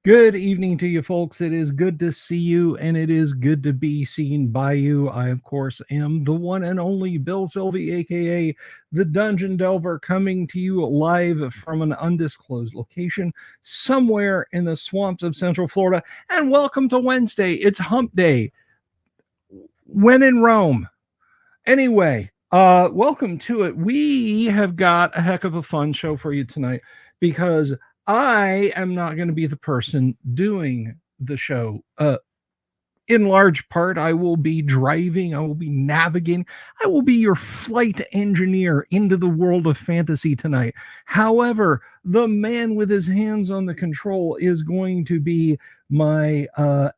Good evening to you folks. It is good to see you, and it is good to be seen by you. I, of course, am the one and only Bill Sylvie, aka the Dungeon Delver, coming to you live from an undisclosed location somewhere in the swamps of Central Florida. And welcome to Wednesday. It's hump day. When in Rome. Anyway, welcome to it. We have got a heck of a fun show for you tonight because I am not going to be the person doing the show. In large part, I will be driving, I will be navigating, I will be your flight engineer into the world of fantasy tonight. However, the man with his hands on the control is going to be my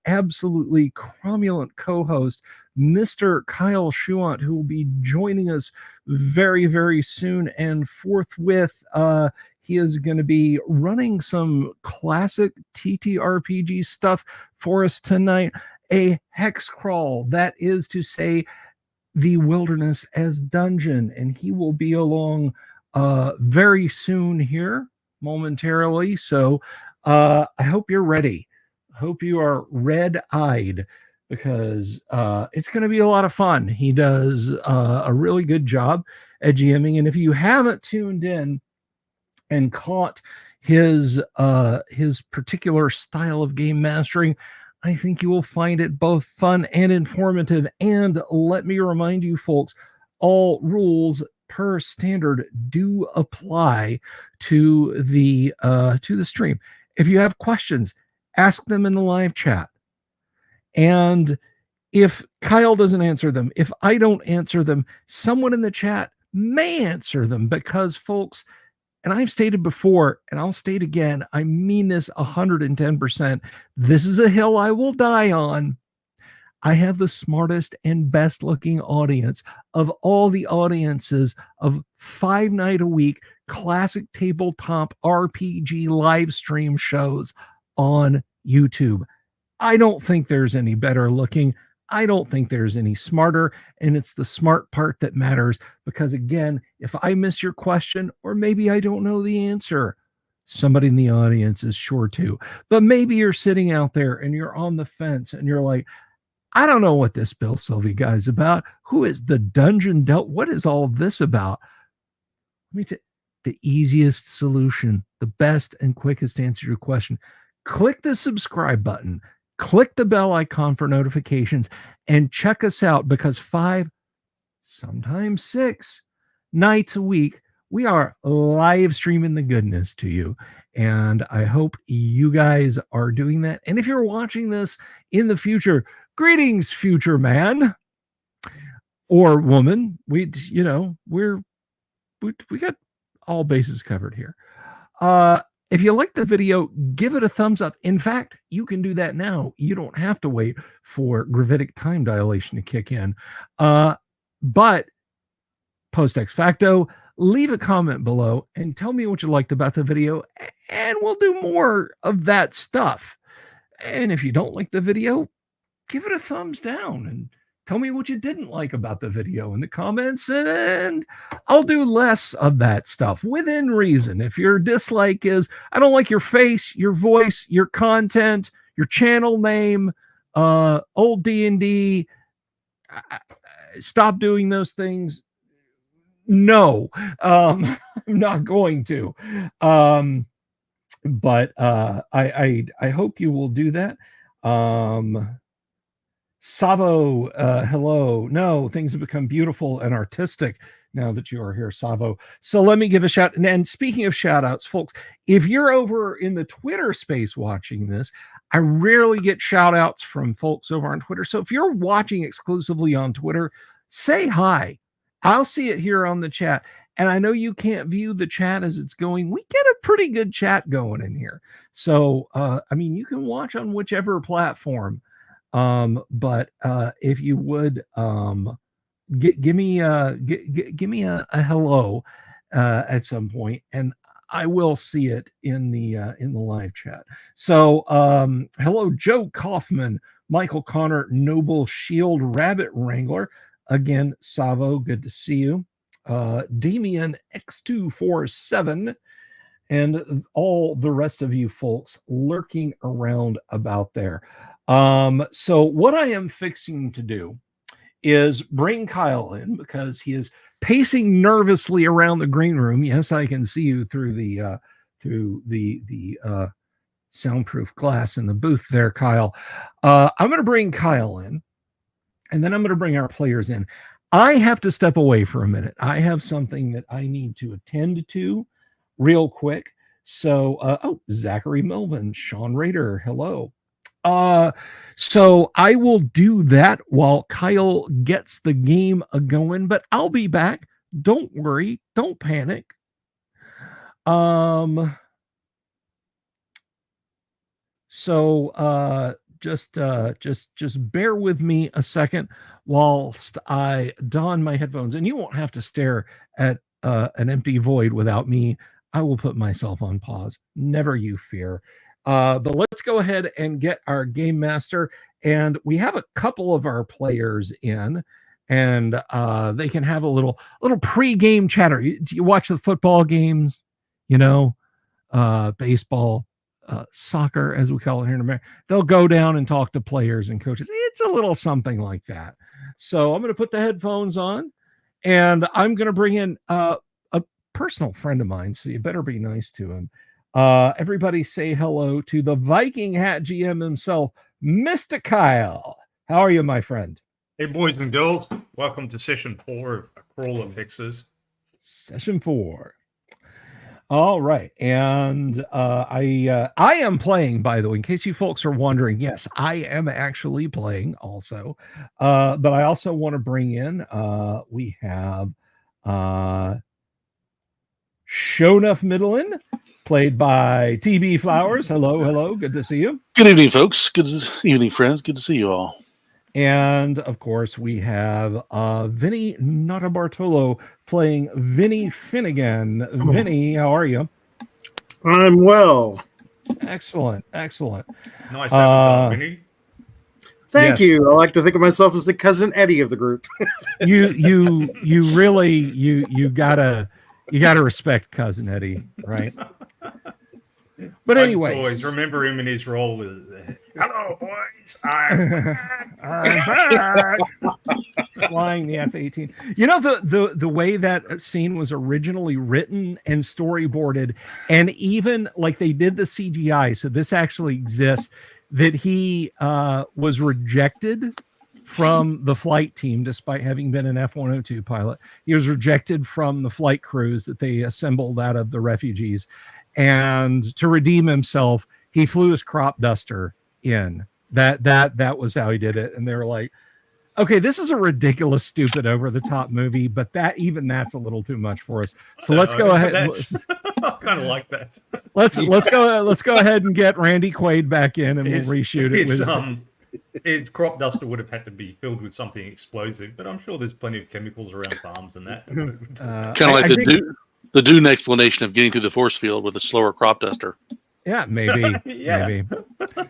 absolutely cromulent co-host, Mr. Kyle Schuant, who will be joining us very, very soon. And forthwith, he is going to be running some classic TTRPG stuff for us tonight. A hex crawl, that is to say, the wilderness as dungeon, and he will be along very soon here momentarily. So I hope you're ready. I hope you are red-eyed because it's going to be a lot of fun. He does a really good job at GMing, and if you haven't tuned in and caught his particular style of game mastering, I think you will find it both fun and informative. And let me remind you folks, all rules per standard do apply to the stream. If you have questions, ask them in the live chat. And if Kyle doesn't answer them, if I don't answer them, someone in the chat may answer them, because folks, and I've stated before, and I'll state again, I mean this 110%. This is a hill I will die on. I have the smartest and best looking audience of all the audiences of 5 night a week classic tabletop RPG live stream shows on YouTube. I don't think there's any better looking. I don't think there's any smarter, and it's the smart part that matters, because again, if I miss your question, or maybe I don't know the answer, somebody in the audience is sure to. But maybe you're sitting out there and you're on the fence and you're like, I don't know what this Bill Sylvie guy's about. Who is the Dungeon Delver? What is all of this about? Let me tell you, the easiest solution, the best and quickest answer to your question. Click the subscribe button. Click the bell icon for notifications and check us out, because 5, sometimes 6 nights a week, we are live streaming the goodness to you. And I hope you guys are doing that. And if you're watching this in the future, greetings, future man or woman. We got all bases covered here. If you like the video, give it a thumbs up. In fact, you can do that now. You don't have to wait for gravitic time dilation to kick in. But post ex facto, leave a comment below and tell me what you liked about the video, and we'll do more of that stuff. And if you don't like the video, give it a thumbs down and tell me what you didn't like about the video in the comments, and I'll do less of that stuff within reason. If your dislike is, I don't like your face, your voice, your content, your channel name, old D&D, stop doing those things. No, I'm not going to. But I hope you will do that. Savo, hello. No, things have become beautiful and artistic now that you are here, Savo. So let me give a shout. And speaking of shout outs, folks, if you're over in the Twitter space watching this, I rarely get shout outs from folks over on Twitter. So if you're watching exclusively on Twitter, say hi. I'll see it here on the chat. And I know you can't view the chat as it's going. We get a pretty good chat going in here. So, I mean, you can watch on whichever platform. But if you would give me a hello at some point, and I will see it in the live chat. So hello, Joe Kaufman, Michael Connor, Noble Shield, Rabbit Wrangler, again, Savo, good to see you. Damien X247, and all the rest of you folks lurking around about there. So what I am fixing to do is bring Kyle in because he is pacing nervously around the green room. Yes, I can see you through the soundproof glass in the booth there, Kyle. I'm going to bring Kyle in, and then I'm going to bring our players in. I have to step away for a minute. I have something that I need to attend to real quick. So, Zachary Melvin, Sean Rader, hello. So I will do that while Kyle gets the game going, but I'll be back. Don't worry. Don't panic. So just bear with me a second whilst I don my headphones, and you won't have to stare at an empty void without me. I will put myself on pause. Never you fear. But let's go ahead and get our game master, and we have a couple of our players in, and they can have a little pre-game chatter. Do you watch the football games? You know, baseball, soccer, as we call it here in America. They'll go down and talk to players and coaches. It's a little something like that. So I'm going to put the headphones on, and I'm going to bring in a personal friend of mine. So you better be nice to him. Everybody say hello to the Viking Hat GM himself, Mr. Kyle. How are you, my friend? Hey, boys and girls. Welcome to session 4 of A Crawl of Hexes. Session 4. All right. And I am playing, by the way, in case you folks are wondering. Yes, I am actually playing also. But I also want to bring in, we have Shonuff Middlin, played by TB Flowers. Hello. Good to see you. Good evening, folks. Good evening, friends. Good to see you all. And of course, we have Vinny Notabartolo playing Vinny Finnegan. Vinny, how are you? I'm well. Excellent. Nice having you, Vinny. Thank you. I like to think of myself as the cousin Eddie of the group. you really gotta respect cousin Eddie, right? But anyway, always remember him in his role with "Hello, boys, I'm back." Flying the F-18. You know, the way that scene was originally written and storyboarded, and even like they did the CGI, so this actually exists, that he was rejected from the flight team despite having been an F-102 pilot. He was rejected from the flight crews that they assembled out of the refugees. And to redeem himself, he flew his crop duster in. That was how he did it. And they were like, okay, this is a ridiculous, stupid, over-the-top movie, but that's a little too much for us. So let's go ahead. I kind of like that. Let's go ahead and get Randy Quaid back in, and we'll reshoot it. His crop duster would have had to be filled with something explosive, but I'm sure there's plenty of chemicals around farms and that. Kind of like the Dune explanation of getting through the force field with a slower crop duster. Yeah, maybe. Maybe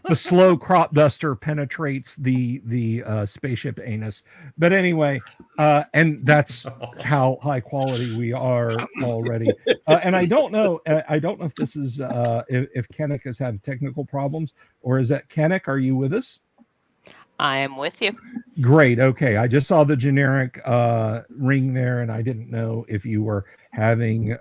the slow crop duster penetrates the spaceship anus. But anyway, and that's how high quality we are already. And I don't know if this is if Kennick has had technical problems, or is that Kennick? Are you with us? I am with you. Great. Okay. I just saw the generic ring there, and I didn't know if you were having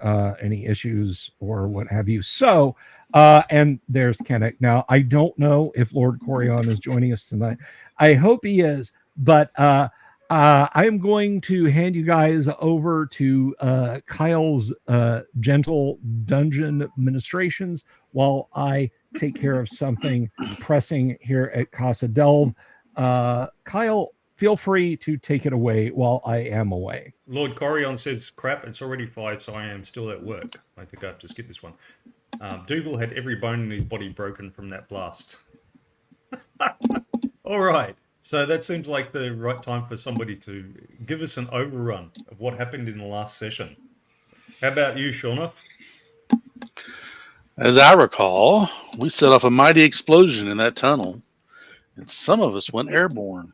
any issues or what have you. So, and there's Kennick. Now, I don't know if Lord Corion is joining us tonight. I hope he is, but I'm going to hand you guys over to Kyle's gentle dungeon administrations while I take care of something pressing here at Casa Delve. Kyle, feel free to take it away while I am away. Lord Corion says, crap, it's already 5, so I am still at work. I think I have to skip this one. Dougal had every bone in his body broken from that blast. All right. So that seems like the right time for somebody to give us an overrun of what happened in the last session. How about you, Shonuff? As I recall, we set off a mighty explosion in that tunnel, and some of us went airborne.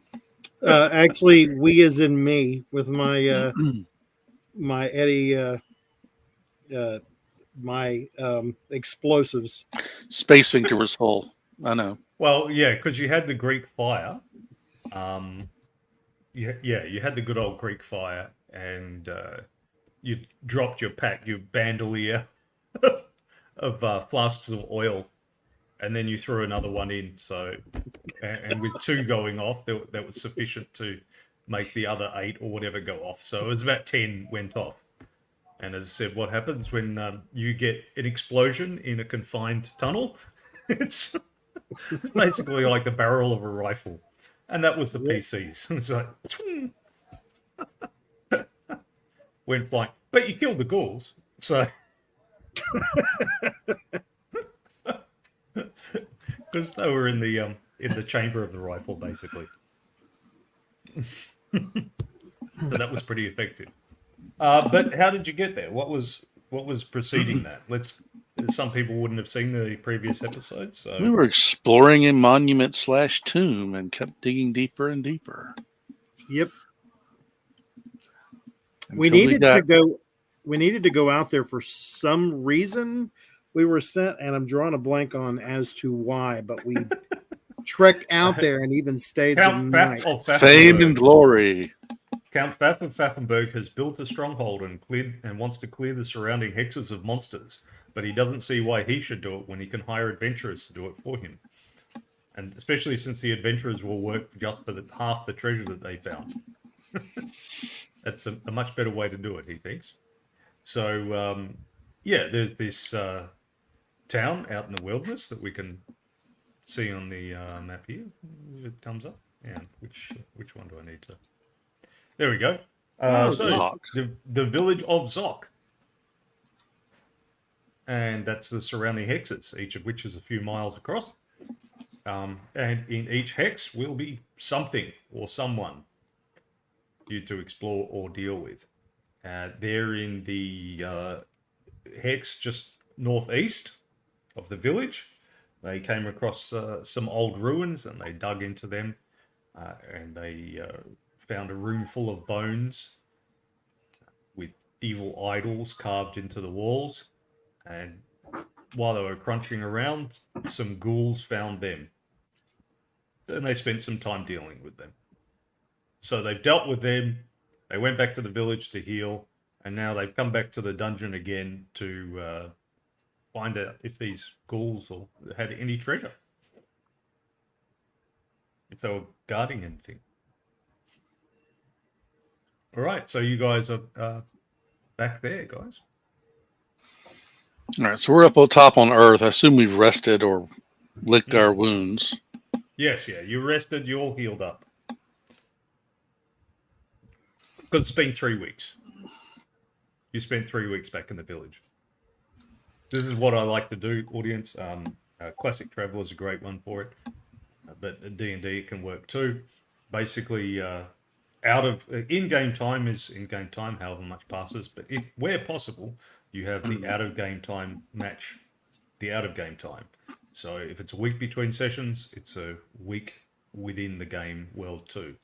Actually, we as in me with my my Eddie my explosives. Space Victor was full. I know. Well, yeah, because you had the Greek fire. You had the good old Greek fire, and you dropped your pack, your bandolier of flasks of oil, and then you threw another one in. So, and with 2 going off, that was sufficient to make the other 8 or whatever go off. So it was about 10 went off. And as I said, what happens when you get an explosion in a confined tunnel? It's basically like the barrel of a rifle. And that was the PCs. It's like, went flying. But you killed the ghouls, so... Because they were in the chamber of the rifle, basically. So that was pretty effective. But how did you get there? What was preceding that? Some people wouldn't have seen the previous episodes. So We were exploring a monument/tomb and kept digging deeper and deeper. Yep. until We needed got- to go. We needed to go out there for some reason. We were sent, and I'm drawing a blank on as to why, but we trekked out there and even stayed the Count night. Pfaff of Fame and Pfaffenberg. glory. Count Pfaff of Pfaffenberg has built a stronghold and wants to clear the surrounding hexes of monsters, but he doesn't see why he should do it when he can hire adventurers to do it for him. And especially since the adventurers will work just for half the treasure that they found. That's a much better way to do it, he thinks. So, there's this town out in the wilderness that we can see on the map here. It comes up. Yeah, which one do I need to? There we go. Zoc. The village of Zoc. And that's the surrounding hexes, each of which is a few miles across. And in each hex will be something or someone you to explore or deal with. They're in the hex just northeast of the village. They came across some old ruins and they dug into them, and they found a room full of bones with evil idols carved into the walls. And while they were crunching around, some ghouls found them. And they spent some time dealing with them. So they've dealt with them. They went back to the village to heal. And now they've come back to the dungeon again to find out if these ghouls had any treasure. If they were guarding anything. All right, so you guys are back there, guys. All right, so we're up on top on Earth. I assume we've rested or licked our wounds. Yes, yeah, you rested, you all healed up. Because it's been 3 weeks. You spent 3 weeks back in the village. This is what I like to do, audience. Classic Traveler is a great one for it. But D&D can work too. Basically, in-game time is in-game time, however much passes. But where possible, you have the out-of-game time match the out-of-game time. So if it's a week between sessions, it's a week within the game world too.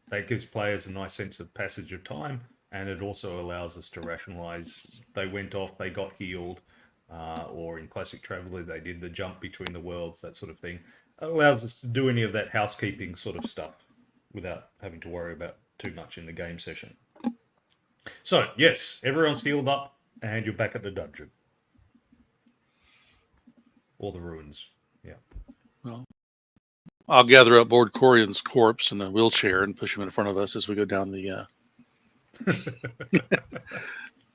That gives players a nice sense of passage of time, and it also allows us to rationalize they went off, they got healed, or in Classic Traveler, they did the jump between the worlds, that sort of thing. It allows us to do any of that housekeeping sort of stuff without having to worry about too much in the game session. So, yes, everyone's healed up, and you're back at the dungeon. Or the ruins, yeah. Well, I'll gather up Lord Corian's corpse in a wheelchair and push him in front of us as we go down the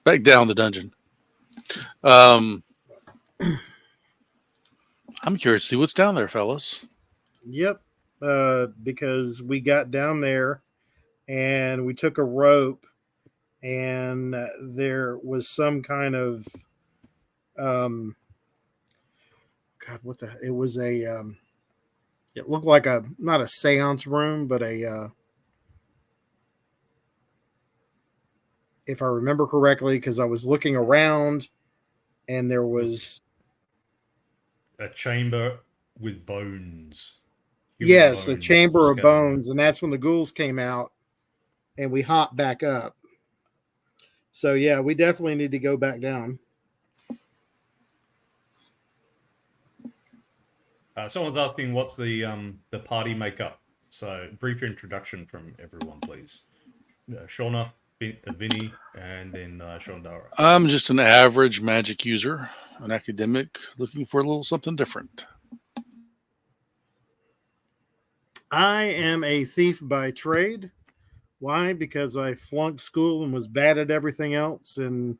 back down the dungeon. I'm curious to see what's down there, fellas. Yep, because we got down there and we took a rope, and there was some kind of God, what the? It was a. It looked like not a seance room, but if I remember correctly, because I was looking around, and there was a chamber with bones. Yes, a chamber of scattered. bones, and that's when the ghouls came out, and we hopped back up. So yeah, we definitely need to go back down. Someone's asking what's the party makeup. So brief introduction from everyone, please. Shauna, Vinny, and then Shondara. I'm just an average magic user, an academic looking for a little something different. I am a thief by trade. Why? Because I flunked school and was bad at everything else. And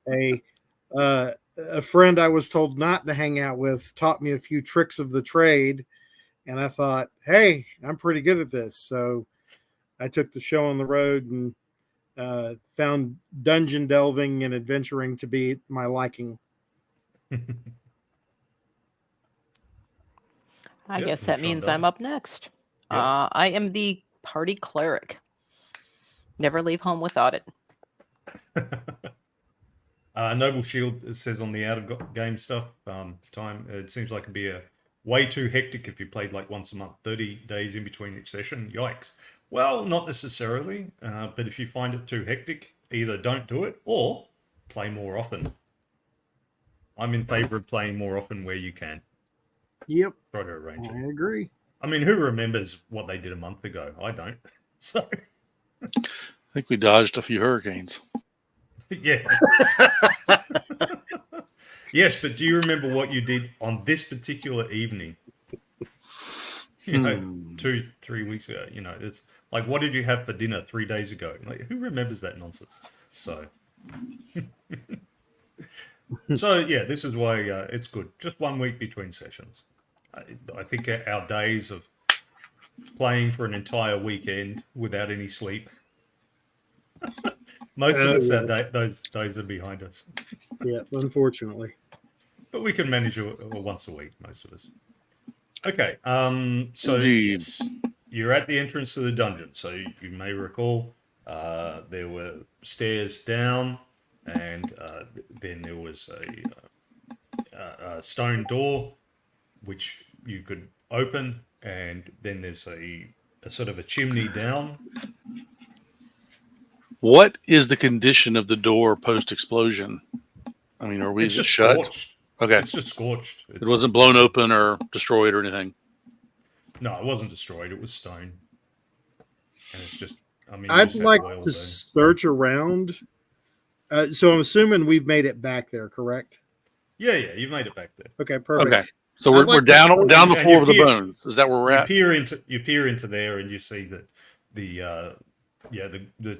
a friend I was told not to hang out with taught me a few tricks of the trade. And I thought, hey, I'm pretty good at this. So I took the show on the road and found dungeon delving and adventuring to be my liking. I Yep, guess and that means Shonda. I'm up next. Yep. I am the party cleric. Never leave home without it. Noble Shield says on the out of game stuff time, it seems like it'd be a way too hectic if you played like once a month, 30 days in between each session. Yikes. Well, not necessarily, but if you find it too hectic, either don't do it or play more often. I'm in favor of playing more often where you can. Yep, Try to arrange it. I agree. I mean, who remembers what they did a month ago? I don't. So, I think we dodged a few hurricanes. yeah. Yes, but do you remember what you did on this particular evening? You know, 2-3 weeks ago. You know, it's like, what did you have for dinner 3 days ago? Like, who remembers that nonsense? So, so yeah, this is why it's good. Just 1 week between sessions. I think our days of playing for an entire weekend without any sleep, most of us, those days are behind us. Yeah, unfortunately. But we can manage it once a week, most of us. Okay, so Indeed. yes, you're at the entrance to the dungeon. So you may recall there were stairs down, and then there was a stone door which you could open, and then there's a sort of a chimney down. What is the condition of the door post explosion? I mean, are we It's just shut? scorched. Okay. It's just scorched. It wasn't blown open or destroyed or anything. No, it wasn't destroyed. It was stone. And it's just, I mean, I'd like to search around. So I'm assuming we've made it back there, correct? Yeah, you've made it back there. Okay, perfect. Okay. So we're down the and floor you of the peer- bones. Is that where we're at? You peer into there, and you see that the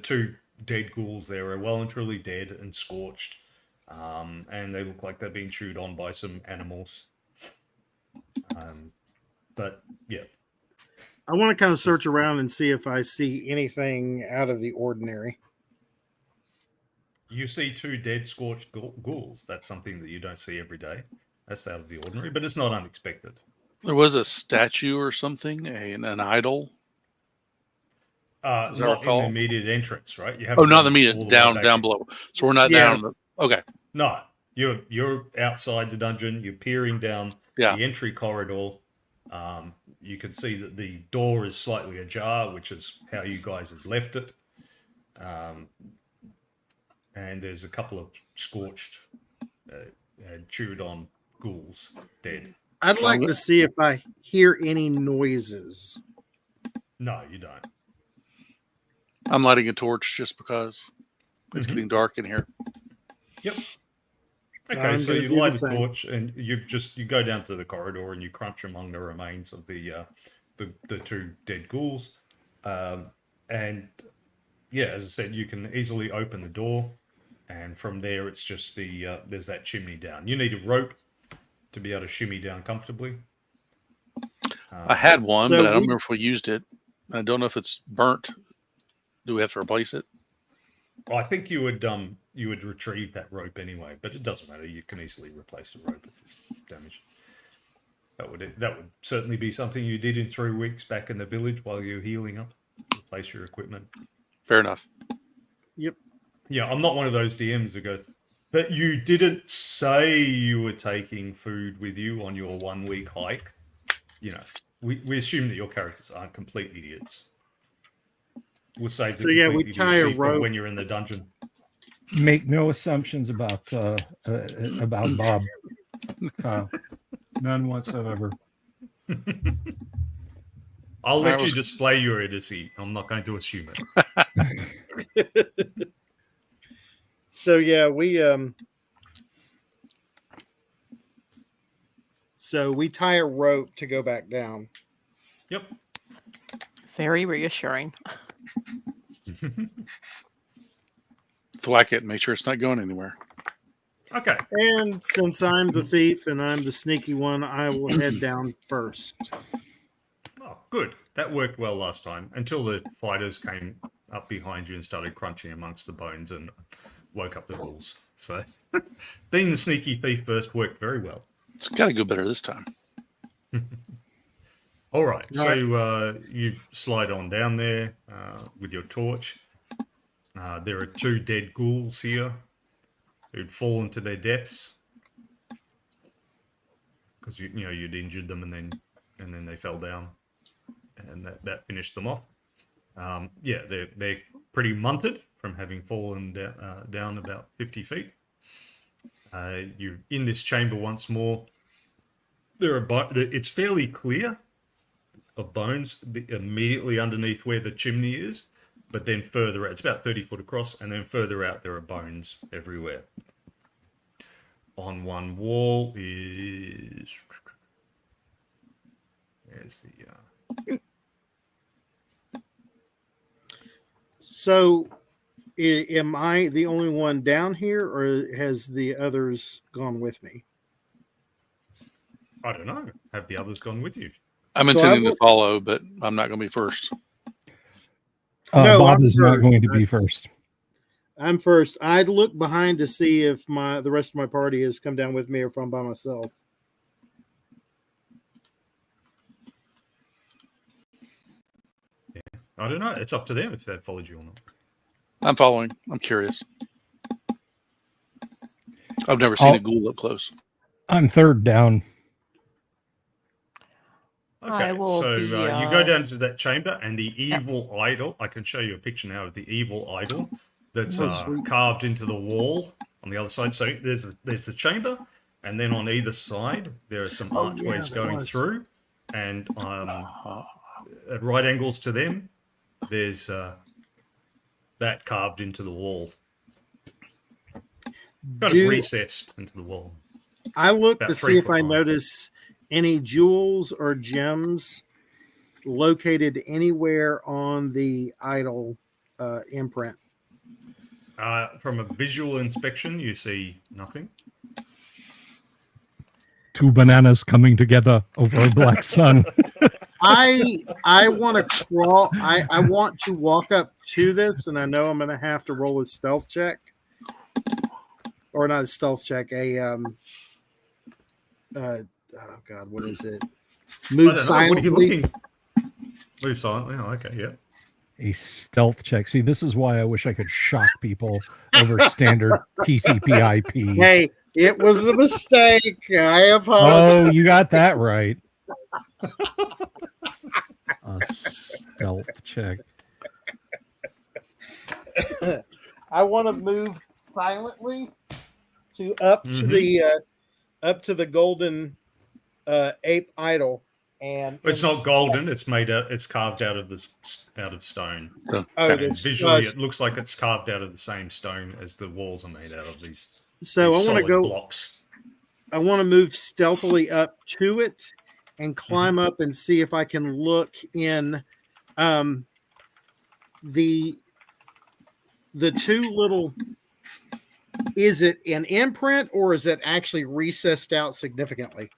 two dead ghouls there are well and truly dead and scorched, and they look like they're being chewed on by some animals. But yeah, I want to kind of search around and see if I see anything out of the ordinary. you see two dead scorched ghouls. That's something that you don't see every day. That's out of the ordinary, but it's not unexpected. There was a statue or something, an idol. Not in the immediate entrance, right? You have not the immediate, down below. So we're not down. Okay. No, you're outside the dungeon. You're peering down the entry corridor. You can see that the door is slightly ajar, which is how you guys have left it. And there's a couple of scorched, chewed on ghouls dead. I'd like to see if I hear any noises. No, you don't. I'm lighting a torch just because it's getting dark in here. Yep. Okay, so you light a torch and you go down to the corridor and you crunch among the remains of the two dead ghouls, and yeah, as I said, you can easily open the door, and from there it's just there's that chimney down. You need a rope to be able to shimmy down comfortably. I had one, but I don't remember if we used it. I don't know if it's burnt. Do we have to replace it? Well, I think you would retrieve that rope anyway, but it doesn't matter. You can easily replace the rope if it's damaged. That would certainly be something you did in 3 weeks back in the village while you're healing up. Replace your equipment. Fair enough. Yep. Yeah, I'm not one of those DMs that goes, but you didn't say you were taking food with you on your 1 week hike. You know, we assume that your characters aren't complete idiots. We'll say we tie a rope when you're in the dungeon. Make no assumptions about Bob. Kyle. None whatsoever. I'll I let you was- display your idiocy. I'm not going to assume it. So yeah, we tie a rope to go back down. Yep. Very reassuring. Thwack it and make sure it's not going anywhere. Okay. And since I'm the thief and I'm the sneaky one, I will head down first. Oh, good. That worked well last time until the fighters came up behind you and started crunching amongst the bones and woke up the ghouls. So being the sneaky thief first worked very well. It's got to go better this time. All right. All So you slide on down there with your torch. There are 2 dead ghouls here who'd fallen to their deaths because you'd injured them and then they fell down, and that finished them off. Yeah, they're pretty munted from having fallen down about 50 feet. You're in this chamber once more. It's fairly clear of bones immediately underneath where the chimney is, but then further out, it's about 30 foot across, and then further out there are bones everywhere. On one wall is... There's the... So, am I the only one down here, or has the others gone with me? I don't know. Have the others gone with you? I'm So intending I to follow, but I'm not going to be first. No, Bob I'm is not first. going to be first. I'm first. I'd look behind to see if the rest of my party has come down with me or if I'm by myself. I don't know. It's up to them if they've followed you or not. I'm following. I'm curious. I've never seen a ghoul up close. I'm third down. Okay, I will so be, you go down to that chamber, and the evil idol. I can show you a picture now of the evil idol that's Oh, sweet. carved into the wall on the other side. So there's the chamber, and then on either side there are some Oh, archways yeah, going was. through, and at right angles to them, there's that carved into the wall, kind of recessed into the wall. I look About to 3 see if foot I high. notice any jewels or gems located anywhere on the idol imprint. From a visual inspection, you see nothing. 2 bananas coming together over a black sun. I want to crawl. I want to walk up to this, and I know I'm going to have to roll a stealth check, or not a stealth check. Oh God, what is it? I Move don't know. What are you silently. looking? Move silently. Oh, okay, yeah. A stealth check. See, this is why I wish I could shock people over standard TCP/IP. Hey, it was a mistake. I apologize. Oh, you got that right. A stealth check. I want to move silently to up to the golden ape idol, and It's not golden. It's made out. It's carved out of stone. So, Oh, And this visually, it looks like it's carved out of the same stone as the walls are made out of. These so I want to solid go. blocks. I want to move stealthily up to it and climb up and see if I can look in the 2 little. Is it an imprint or is it actually recessed out significantly?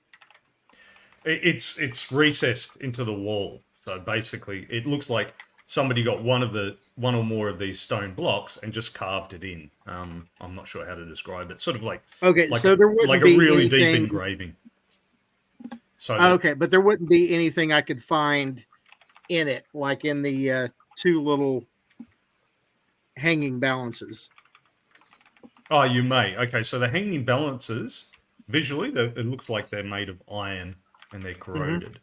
It's recessed into the wall. So basically, it looks like somebody got one or more of these stone blocks and just carved it in. I'm not sure how to describe it. Sort of like So there wouldn't like be a really deep anything. engraving. So Okay, but there wouldn't be anything I could find in it, like in the 2 little hanging balances. Oh, you may. Okay, so the hanging balances, visually, it looks like they're made of iron and they're corroded.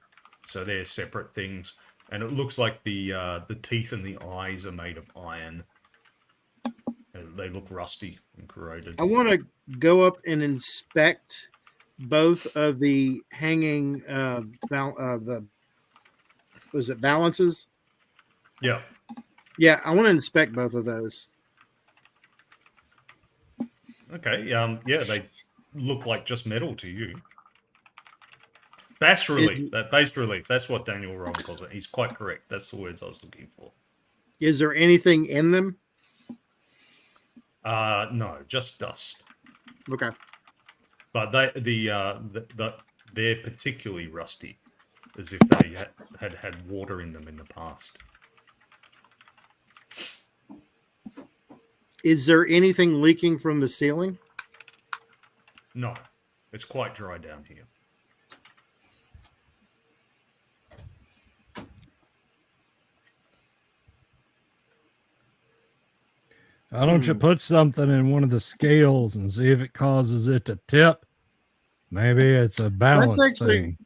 So they're separate things. And it looks like the teeth and the eyes are made of iron. They look rusty and corroded. I want to go up and inspect both of the hanging was it balances? Yeah. Yeah, I want to inspect both of those. Okay. Yeah, they look like just metal to you. Bas relief. That base relief. That's what Daniel Rowan calls it. He's quite correct. That's the words I was looking for. Is there anything in them? No, just dust. Okay. But they're particularly rusty, as if they had water in them in the past. Is there anything leaking from the ceiling? No, it's quite dry down here. Why don't you put something in one of the scales and see if it causes it to tip? Maybe it's a balance thing.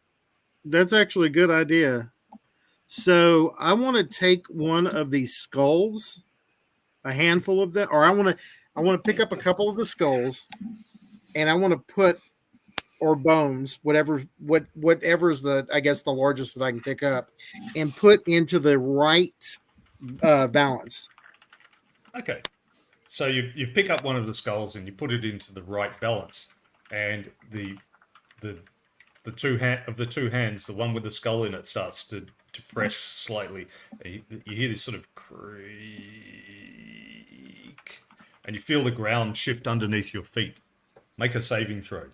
That's actually a good idea. So I want to take one of these skulls, a handful of them, or I want to pick up a couple of the skulls, and I want to put, or bones, whatever's the, I guess, the largest that I can pick up, and put into the right balance. Okay. So you pick up one of the skulls and you put it into the right balance, and the two hands, the one with the skull in it starts to press slightly. You hear this sort of creak, and you feel the ground shift underneath your feet. Make a saving throw.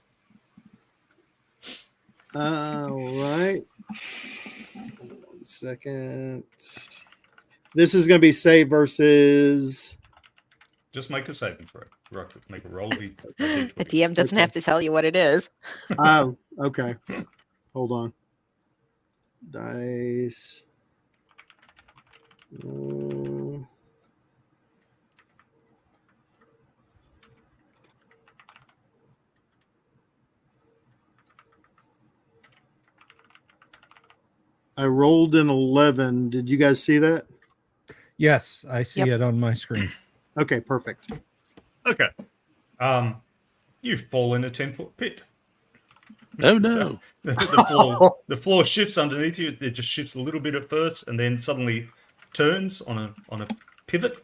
All right. 1 second. This is going to be save versus. Just make a saving throw. Right, make a roll. The DM doesn't have to tell you what it is. Oh, okay. Hold on. Dice. I rolled an 11. Did you guys see that? Yes, I see it on my screen. Okay, perfect. Okay. You fall in a 10-foot pit. Oh no. So the floor shifts underneath you. It just shifts a little bit at first and then suddenly turns on a pivot.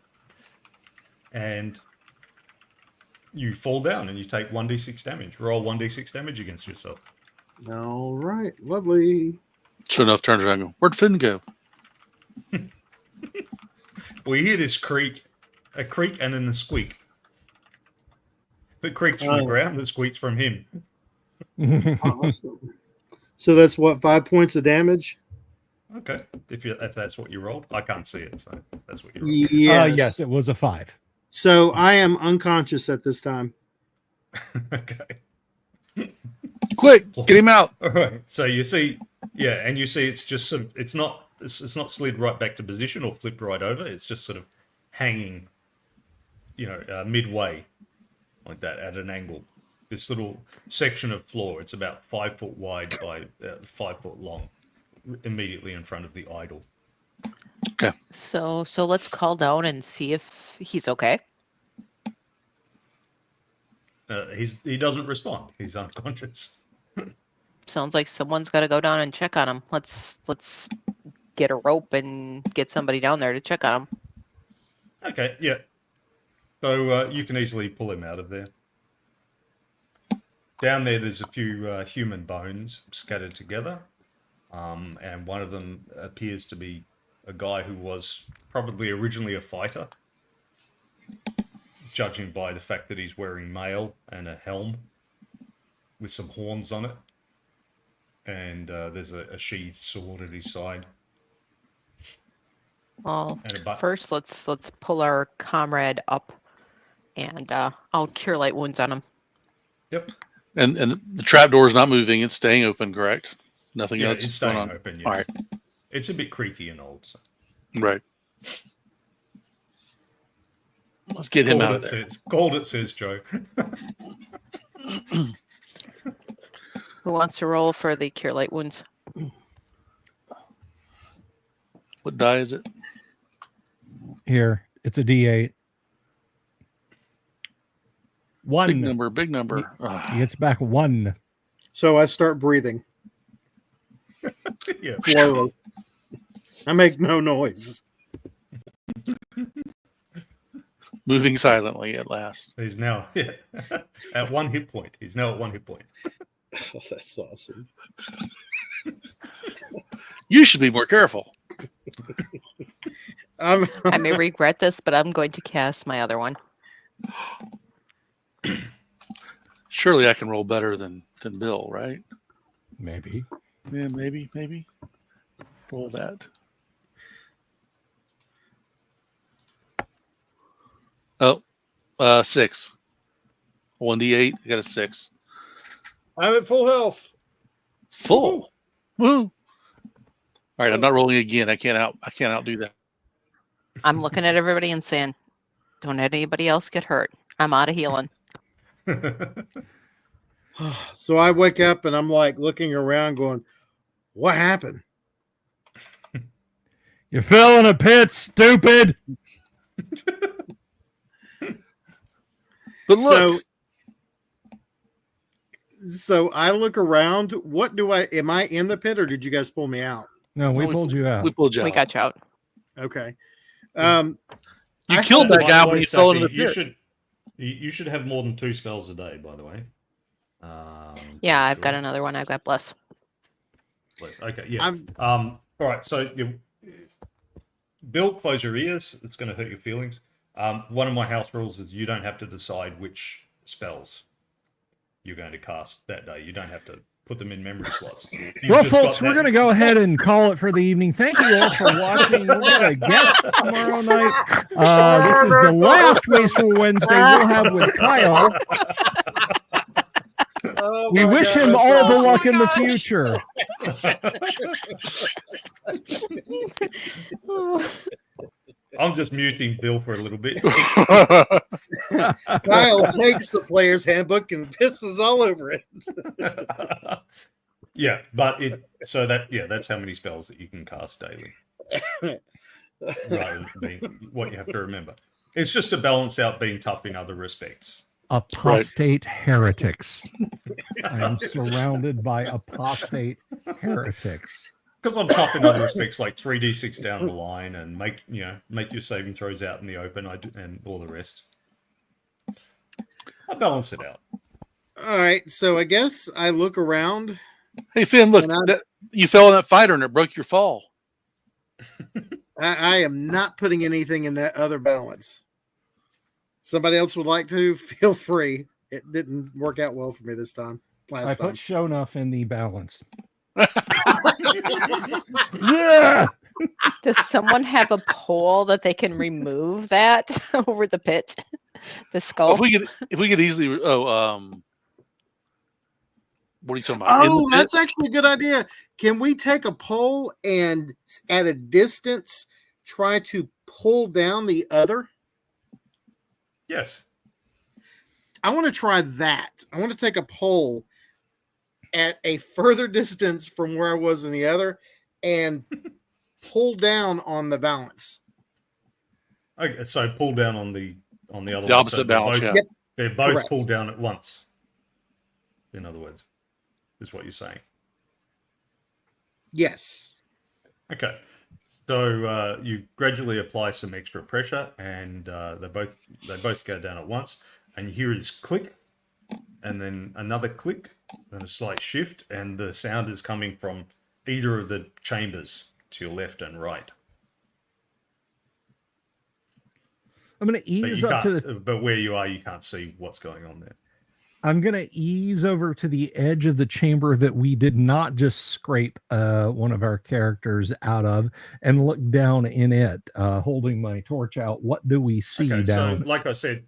And you fall down and you take 1d6 damage. Roll 1d6 damage against yourself. All right, lovely. Sure enough, turns around and goes, where'd Finn go? We hear this creak, a creak and then a squeak. The creak's from the ground, the squeak's from him. Awesome. So that's what, 5 points of damage? Okay, if that's what you rolled, I can't see it, so that's what you rolled. Yes, it was a 5. So I am unconscious at this time. Okay. Quick, get him out. All right. So you see, and you see it's just sort of, it's not slid right back to position or flipped right over. It's just sort of hanging, midway, like that at an angle. This little section of floor. It's about 5 foot wide by 5 foot long, immediately in front of the idol. Okay. So let's call down and see if he's okay. He doesn't respond. He's unconscious. Sounds like someone's got to go down and check on him. Let's get a rope and get somebody down there to check on him. Okay, yeah. So you can easily pull him out of there. Down there, there's a few human bones scattered together, and one of them appears to be a guy who was probably originally a fighter, judging by the fact that he's wearing mail and a helm with some horns on it. And there's a sheathed sword at his side. Well, first let's pull our comrade up, and I'll cure light wounds on him. Yep. And the trapdoor is not moving; it's staying open, correct? Nothing else. It's staying open. Yeah. All right. It's a bit creaky and old. So. Right. Let's get him out of there. Called it, says Joe. Who wants to roll for the cure light wounds? What die is it? Here, it's a D8. 1. Big number. He gets back 1. So I start breathing Yeah. slowly. I make no noise. Moving silently at last. He's now at 1 hit point. He's now at 1 hit point. Oh, that's awesome. You should be more careful. I may regret this, but I'm going to cast my other one. Surely I can roll better than Bill, right? Maybe. Yeah, maybe. Roll that. Oh, 6. 1d8. I got a 6. I'm at full health. Full. Woo. All right, I'm not rolling again. I can't outdo that. I'm looking at everybody and saying, don't let anybody else get hurt. I'm out of healing. So I wake up and I'm like looking around going, what happened? You fell in a pit, stupid. But look, so I look around. What do am I in the pit or did you guys pull me out? No, we pulled you out. we pulled you We out. got you out. Okay. You I killed thought- that guy By the when way, he fell Saki, into the pit. you should have more than 2 spells a day, by the way. Yeah, I've sure. got another one. I've got Bless. Okay, yeah. I'm- All right, so Bill, close your ears. It's going to hurt your feelings. One of my house rules is you don't have to decide which spells you're going to cast that day. You don't have to put them in memory slots. You've Well, just folks, got we're that- going to go ahead and call it for the evening. Thank you all for watching. We'll get a guest tomorrow night. This is the last Wasteful Wednesday we'll have with Kyle. Oh We my wish God, him that's all the awesome. luck in the future. I'm just muting Bill for a little bit. Kyle takes the player's handbook and pisses all over it. Yeah, but that's how many spells that you can cast daily. Rather than what you have to remember. It's just to balance out being tough in other respects. Apostate heretics. I am surrounded by apostate heretics. Because I'm tough in other respects, like 3d6 down the line, and make your saving throws out in the open, and all the rest. I balance it out. All right, so I guess I look around. Hey Finn, look, you fell in that fighter and it broke your fall. I am not putting anything in that other balance. Somebody else would like to, feel free. It didn't work out well for me this time. I Last time. put Shonuff in the balance. Yeah. Does someone have a pole that they can remove that over the pit? The skull? If we could easily what are you talking about? Oh, that's actually a good idea. Can we take a pole and at a distance try to pull down the other? Yes. I want to try that. I want to take a pole at a further distance from where I was in the other and pull down on the balance. Okay, so pull down on the other The one. opposite So balance, they're yeah. both, Yep. they're both Correct. pulled down at once. In other words, is what you're saying. Yes. Okay. So you gradually apply some extra pressure, and they both go down at once, and you hear this click, and then another click, and a slight shift, and the sound is coming from either of the chambers to your left and right. I'm going to ease up to the. But where you are, you can't see what's going on there. I'm going to ease over to the edge of the chamber that we did not just scrape one of our characters out of and look down in it, holding my torch out. What do we see Okay, down? so like I said,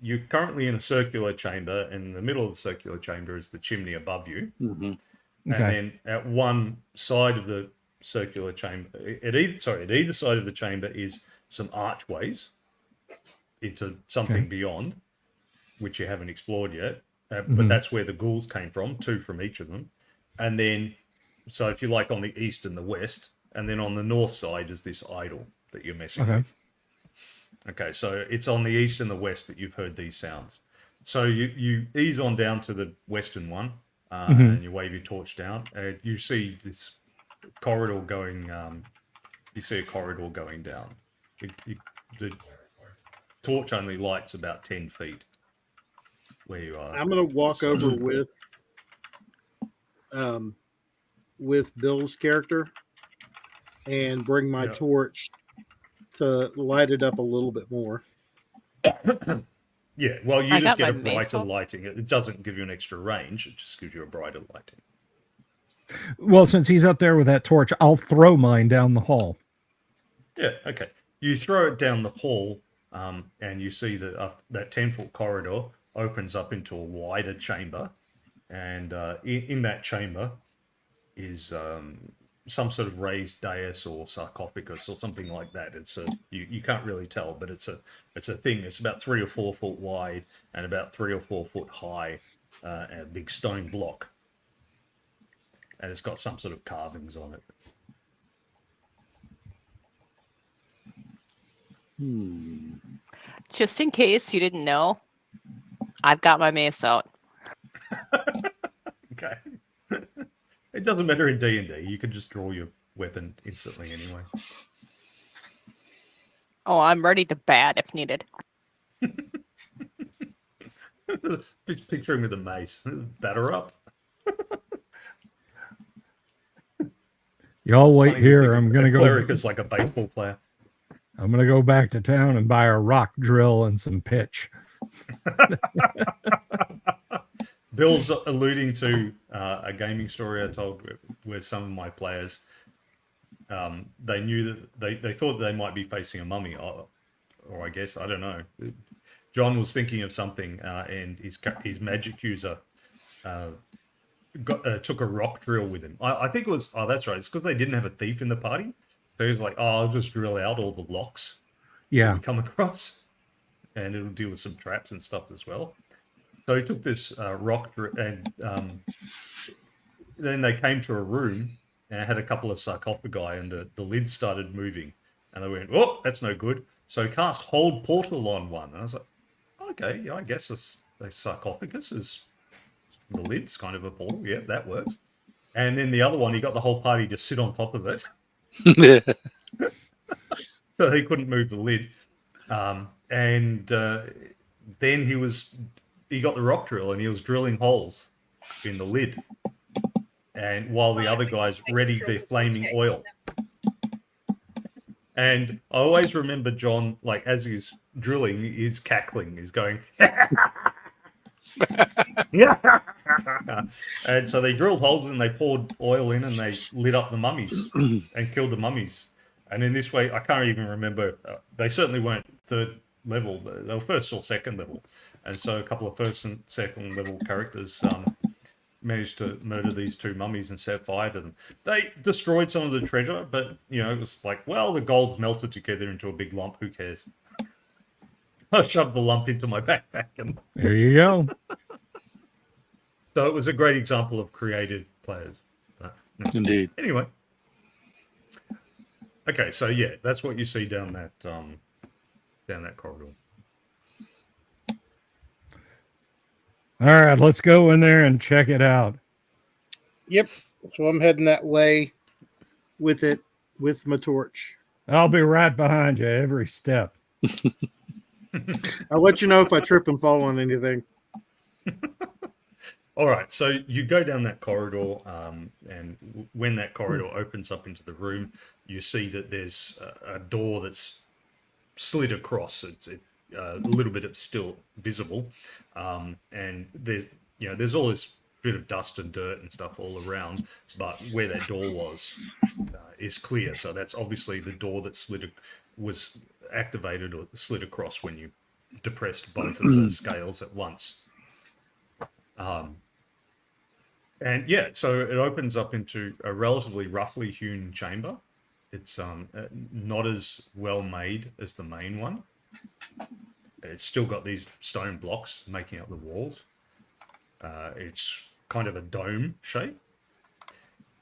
you're currently in a circular chamber, and in the middle of the circular chamber is the chimney above you. Mm-hmm. Okay. And then at one side of the circular chamber, at either side of the chamber is some archways into something beyond, which you haven't explored yet. But that's where the ghouls came from, 2 from each of them. And then, so if you like, on the east and the west, and then on the north side is this idol that you're messing with. Okay, so it's on the east and the west that you've heard these sounds. So you ease on down to the western one, and you wave your torch down, and you see this corridor going. You see a corridor going down. The torch only lights about 10 feet where you are. I'm gonna walk over with Bill's character and bring my Yeah. torch to light it up a little bit more. Yeah, well, you I just got get a my mace brighter up. lighting. It doesn't give you an extra range. It just gives you a brighter lighting. Well, since he's up there with that torch, I'll throw mine down the hall. Yeah, okay. You throw it down the hall, and you see that that 10-foot corridor opens up into a wider chamber, and in that chamber is some sort of raised dais or sarcophagus or something like that. It's you can't really tell, but it's a thing. It's about 3 or 4 foot wide and about 3 or 4 foot high, and a big stone block, and it's got some sort of carvings on it. Just in case you didn't know, I've got my mace out. Okay. It doesn't matter in D&D. You can just draw your weapon instantly anyway. Oh, I'm ready to bat if needed. Just picture him with a mace. Batter up. Y'all wait Funny to here. think I'm of gonna a go. cleric is like a baseball player. I'm gonna go back to town and buy a rock drill and some pitch. Bill's alluding to a gaming story I told where some of my players, they knew that they thought they might be facing a mummy, or I guess, I don't know. John was thinking of something, and his magic user took a rock drill with him. I think it was, oh, that's right. It's because they didn't have a thief in the party. So he was like, oh, I'll just drill out all the locks Yeah. we come across, and it'll deal with some traps and stuff as well. So he took this rock drill, and then they came to a room, and it had a couple of sarcophagi, and the lid started moving. And they went, oh, that's no good. So he cast Hold Portal on one. And I was like, okay, yeah, I guess a sarcophagus is, the lid's kind of a portal. Yeah, that works. And then the other one, he got the whole party to sit on top of it. So he couldn't move the lid. And then he got the rock drill and he was drilling holes in the lid. And while the other guys readied their flaming oil. And I always remember John, like, as he's drilling, he's cackling. He's going, yeah. And so they drilled holes and they poured oil in and they lit up the mummies and killed the mummies. And in this way, I can't even remember. They certainly weren't third level. They were first or second level. And so a couple of first and second level characters managed to murder these two mummies and set fire to them. They destroyed some of the treasure, but, you know, it was like, well, the gold's melted together into a big lump. Who cares? I shoved the lump into my backpack. And There you go. so it was a great example of creative players. Indeed. Anyway. Okay, so yeah, that's what you see down that corridor. All right, let's go in there and check it out. Yep. So I'm heading that way with my torch. I'll be right behind you every step. I'll let you know if I trip and fall on anything. All right, so you go down that corridor, and when that corridor opens up into the room, you see that there's a door that's slid across. It's a little bit of still visible, and there's all this bit of dust and dirt and stuff all around, but where that door was is clear. So that's obviously the door that was activated or slid across when you depressed both of the scales at once. And yeah, so it opens up into a relatively roughly hewn chamber. It's not as well made as the main one. It's still got these stone blocks making up the walls. It's kind of a dome shape.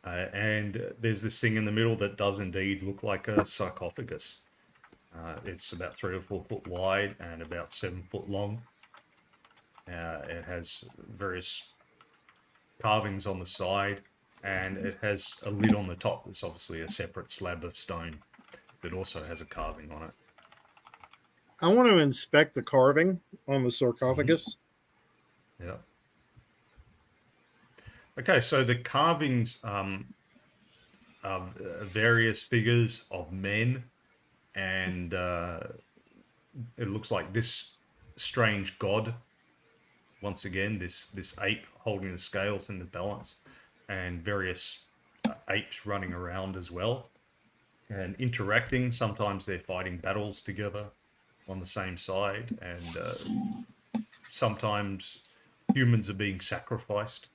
And there's this thing in the middle that does indeed look like a sarcophagus. It's about 3 or 4 foot wide and about 7 foot long. It has various carvings on the side, and it has a lid on the top. That's obviously a separate slab of stone that also has a carving on it. I want to inspect the carving on the sarcophagus. Yeah. Okay, so the carvings are various figures of men, and it looks like this strange god. Once again, this ape holding the scales in the balance, and various apes running around as well and interacting. Sometimes they're fighting battles together on the same side, and sometimes humans are being sacrificed.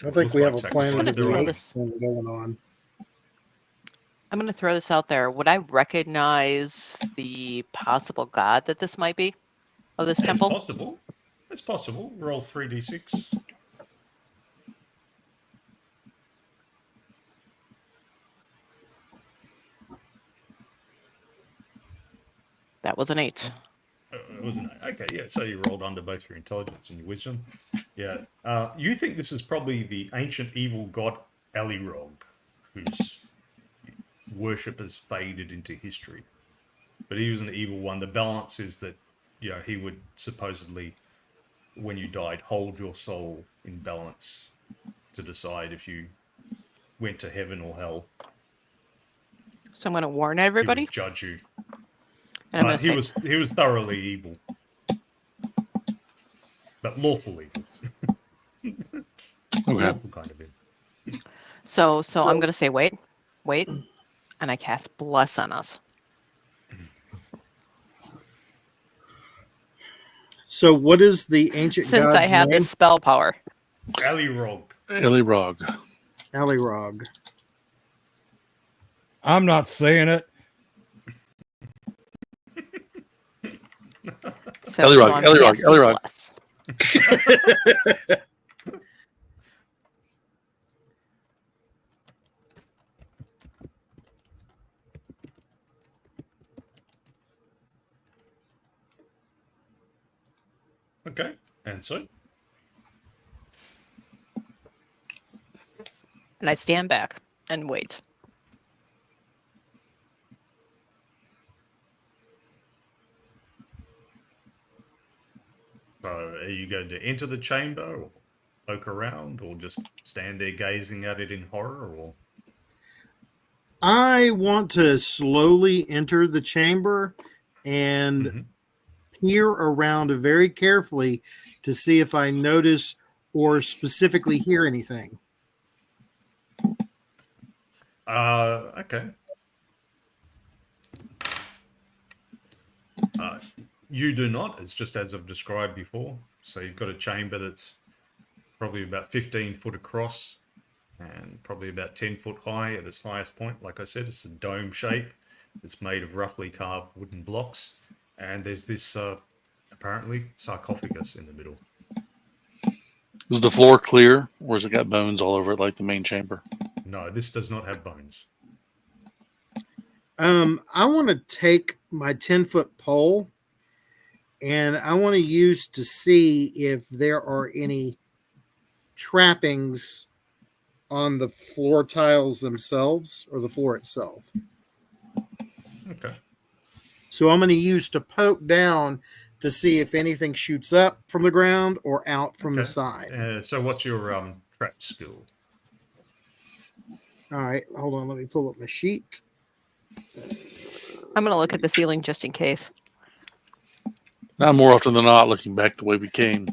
I think we have a sacrifice. Planet of They're the all- Apes thing going on. I'm going to throw this out there. Would I recognize the possible god that this might be of this temple? It's possible. It's possible. Roll 3d6. That was an 8. It was an 8. Okay, yeah. So you rolled under both your intelligence and your wisdom. Yeah. You think this is probably the ancient evil god Alirog, whose worship has faded into history. But he was an evil one. The balance is that, he would supposedly, when you died, hold your soul in balance to decide if you went to heaven or hell. So I'm going to warn He would everybody. judge you. And I'm going to He say, was thoroughly evil, but lawful evil. Okay. Lawful kind of evil. so I'm going to say, wait, and I cast bless on us. So, what is the ancient Since god's I have name? this spell power. Alirog. Elirog. Alirog. I'm not saying it. So Elirog, I'm Elirog, casting Elirog. bless. Okay, and so? And I stand back and wait. So are you going to enter the chamber or poke around or just stand there gazing at it in horror? Or I want to slowly enter the chamber and peer around very carefully to see if I notice or specifically hear anything. Okay. You do not. It's just as I've described before. So you've got a chamber that's probably about 15 foot across and probably about 10 foot high at its highest point. Like I said, it's a dome shape. It's made of roughly carved wooden blocks. And there's this, apparently, sarcophagus in the middle. Is the floor clear, or has it got bones all over it like the main chamber? No, this does not have bones. I want to take my 10-foot pole and I want to use to see if there are any trappings on the floor tiles themselves or the floor itself. Okay. So I'm going to use to poke down to see if anything shoots up from the ground or out from the side. So what's your trap skill? All right, hold on. Let me pull up my sheet. I'm going to look at the ceiling just in case. Now, more often than not, looking back the way we came.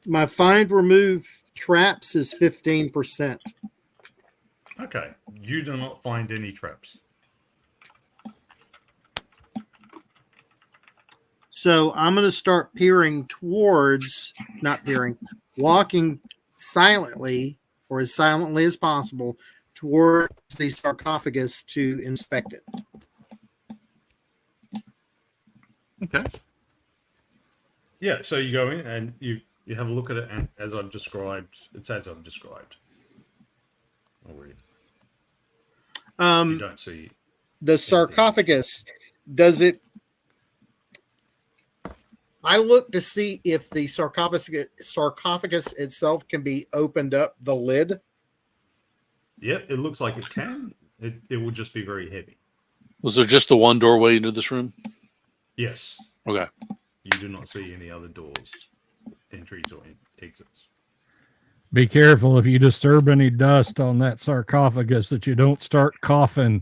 My find remove traps is 15%. Okay. You do not find any traps. So I'm going to start walking silently or as silently as possible towards the sarcophagus to inspect it. Okay. Yeah, so you go in and you have a look at it, and as I've described, it's as I've described. Already. You don't see The sarcophagus, does it... I look to see if the sarcophagus itself can be opened up, the lid. Yep, it looks like it can. It will just be very heavy. Was there just the one doorway into this room? Yes. Okay. You do not see any other doors, entries, or exits. Be careful if you disturb any dust on that sarcophagus that you don't start coughing.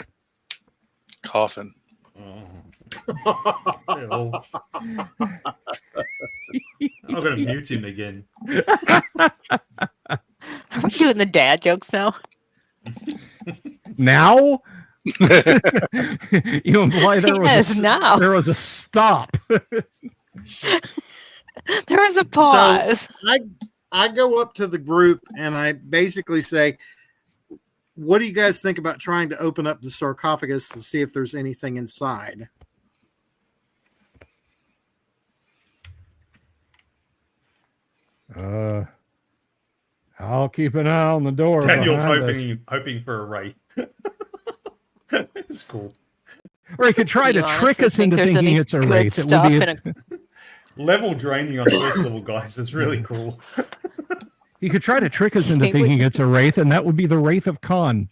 Coffin. Oh. I'm going to mute him again. Are we doing the dad jokes now? Now? You imply there was Yes, now. there was a stop. There was a pause. I go up to the group and I basically say, what do you guys think about trying to open up the sarcophagus to see if there's anything inside? I'll keep an eye on the door. Daniel's behind us. hoping for a wraith. It's cool. Or he could try Do to you trick honestly us think into there's thinking any it's a good wraith. It would stuff be in a- Level draining on first level guys is really cool. he could try to trick us into Think we- thinking it's a wraith, and that would be the Wraith of Khan.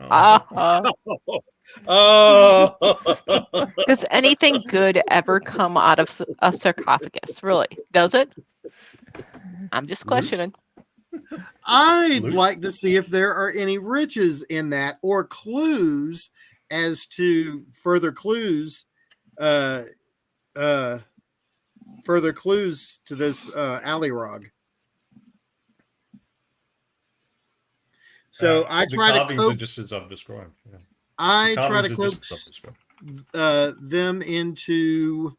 Oh, Does anything good ever come out of a sarcophagus? Really? Does it? I'm just questioning. I'd Luke? like to see if there are any riches in that or clues as to further clues to this alley rog. So I the try to carvings are coax. just as I've described. Yeah. I The try to carvings are just as coax I've described. them into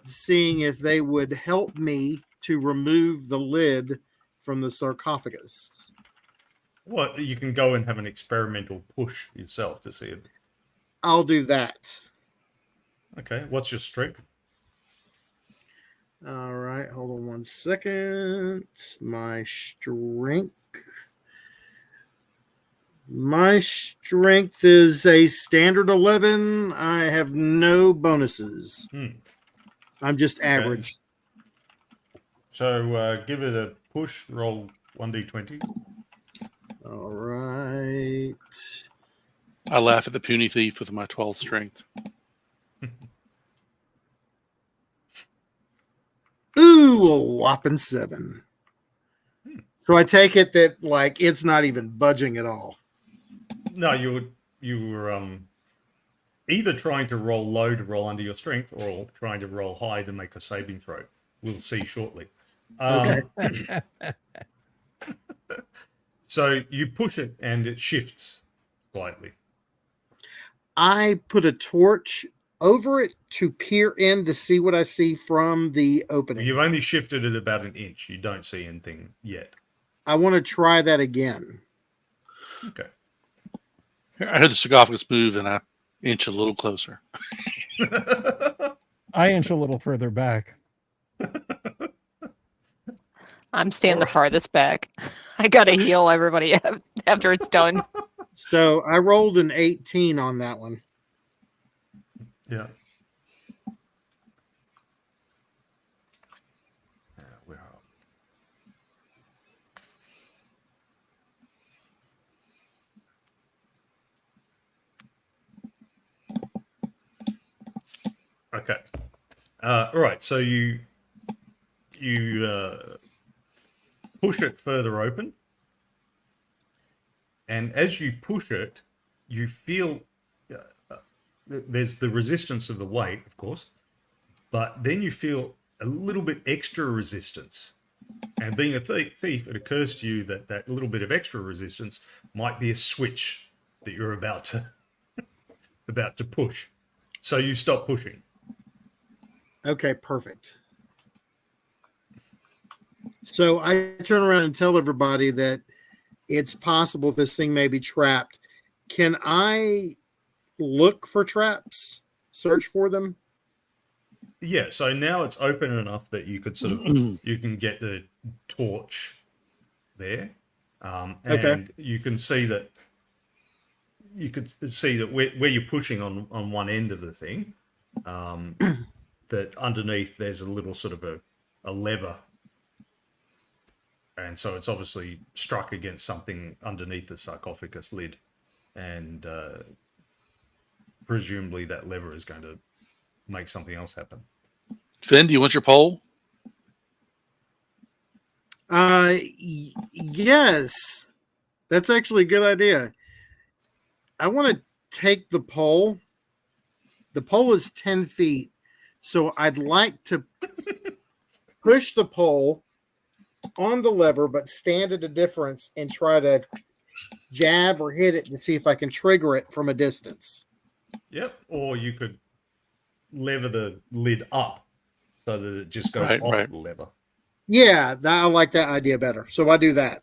seeing if they would help me to remove the lid from the sarcophagus. Well, you can go and have an experimental push yourself to see it. I'll do that. Okay, what's your strength? All right, hold on 1 second. My strength is a standard 11. I have no bonuses. I'm just average. So give it a push, roll 1d20. All right. I laugh at the puny thief with my 12 strength. Ooh, a whopping 7. So I take it that like it's not even budging at all. No, you were either trying to roll low to roll under your strength or trying to roll high to make a saving throw. We'll see shortly. Okay. So you push it and it shifts slightly. I put a torch over it to peer in to see what I see from the opening. You've only shifted it about an inch. You don't see anything yet. I want to try that again. Okay. I heard the sarcophagus move and I inch a little closer. I inch a little further back. I'm staying the farthest back. I gotta heal everybody after it's done. So I rolled an 18 on that one. Yeah. Where are we? Okay. All right. So you push it further open, and as you push it, you feel there's the resistance of the weight, of course, but then you feel a little bit extra resistance. And being a thief, it occurs to you that that little bit of extra resistance might be a switch that you're about to push. So you stop pushing. Okay, perfect. So I turn around and tell everybody that it's possible this thing may be trapped. Can I look for traps? Search for them? Yeah, so now it's open enough that you could sort of you can get the torch there, and Okay. you can see that where you're pushing on one end of the thing, that underneath there's a little sort of a lever. And so it's obviously struck against something underneath the sarcophagus lid. And presumably that lever is going to make something else happen. Finn, do you want your pole? Yes. That's actually a good idea. I want to take the pole. The pole is 10 feet. So I'd like to push the pole on the lever, but stand at a difference and try to jab or hit it to see if I can trigger it from a distance. Yep. Or you could lever the lid up so that it just goes Right, off right. the lever. Yeah, I like that idea better. So I do that.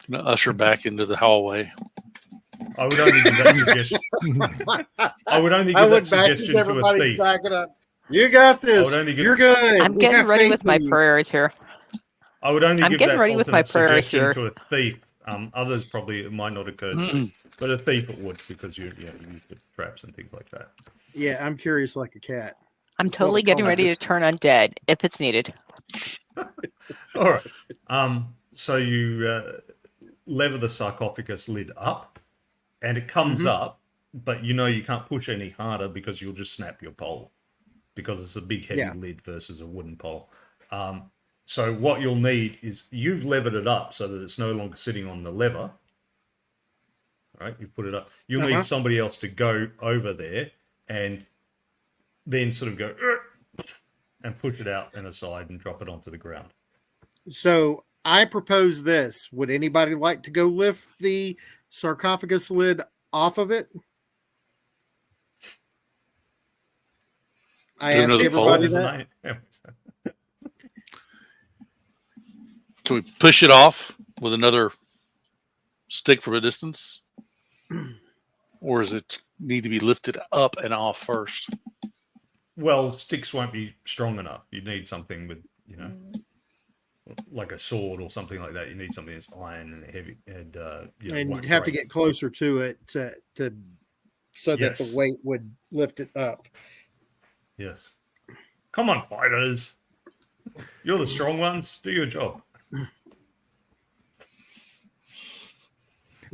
Gonna usher back into the hallway. I would only give that suggestion. I would only I give that look back as suggestion to a everybody's thief. backing up. You got this. I would only give- You're good. I'm We getting have ready faith with my in you. prayers here. I would only I'm give getting that ready with my alternate prayers suggestion here. to a thief. Others probably it might not occur to, but a thief it would because you use the traps and things like that. Yeah, I'm curious like a cat. I'm That's what totally I getting call ready to this. turn undead if it's needed. All right. So you lever the sarcophagus lid up, and it comes up, but you know you can't push any harder because you'll just snap your pole because it's a big heavy lid versus a wooden pole. So what you'll need is you've levered it up so that it's no longer sitting on the lever. All right, you put it up. You'll need somebody else to go over there and then sort of go and push it out and aside and drop it onto the ground. So I propose this. Would anybody like to go lift the sarcophagus lid off of it? I Do asked another poll. everybody that. Can we push it off with another stick from a distance? Or does it need to be lifted up and off first? Well, sticks won't be strong enough. You need something with, like a sword or something like that. You need something that's iron and heavy, and And won't you'd have to break. get closer to it to so that the Yes. weight would lift it up. Yes. Come on, fighters. You're the strong ones. Do your job.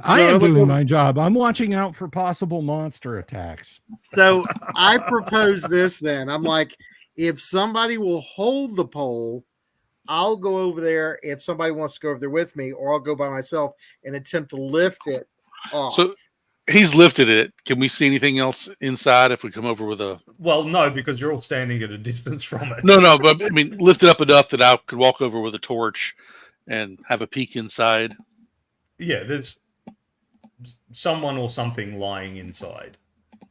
I So am look doing over- my job. I'm watching out for possible monster attacks. So I propose this then. I'm like, if somebody will hold the pole, I'll go over there if somebody wants to go over there with me, or I'll go by myself and attempt to lift it off. So he's lifted it. Can we see anything else inside if we come over with a... Well, no, because you're all standing at a distance from it. No, but I mean, lift it up enough that I could walk over with a torch and have a peek inside. Yeah, there's someone or something lying inside,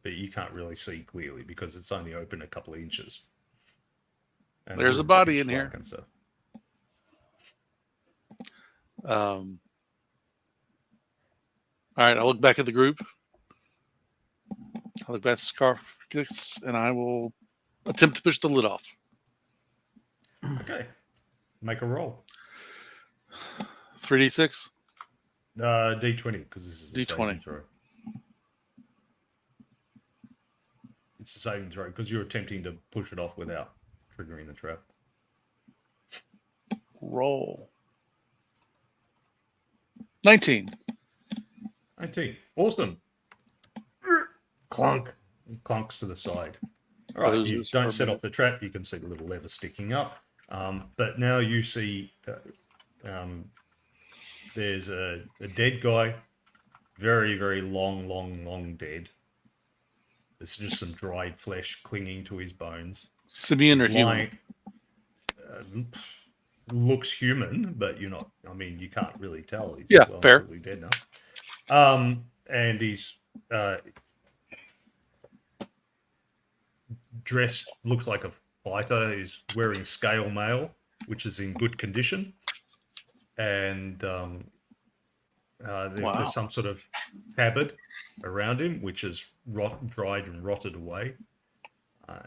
but you can't really see clearly because it's only open a couple of inches. And There's the a room's body pitch in here. black and stuff. All right, I'll look back at the group. I'll look back at the sarcophagus, and I will attempt to push the lid off. Okay, make a roll. 3d6. D20 because this is a D20. saving throw. It's a saving throw because you're attempting to push it off without triggering the trap. Roll. 19. 19. Awesome. Clunk. It clunks to the side. All right, you Closes don't for a set minute. off the trap. You can see the little lever sticking up. But now you see there's a dead guy. Very, very long dead. There's just some dried flesh clinging to his bones. Simian or He's human? lying- looks human, but you're not. I mean, you can't really tell. He's Yeah, fair. absolutely dead now. And he's dressed, looks like a fighter. He's wearing scale mail, which is in good condition, and Wow. there's some sort of tabard around him, which is dried and rotted away.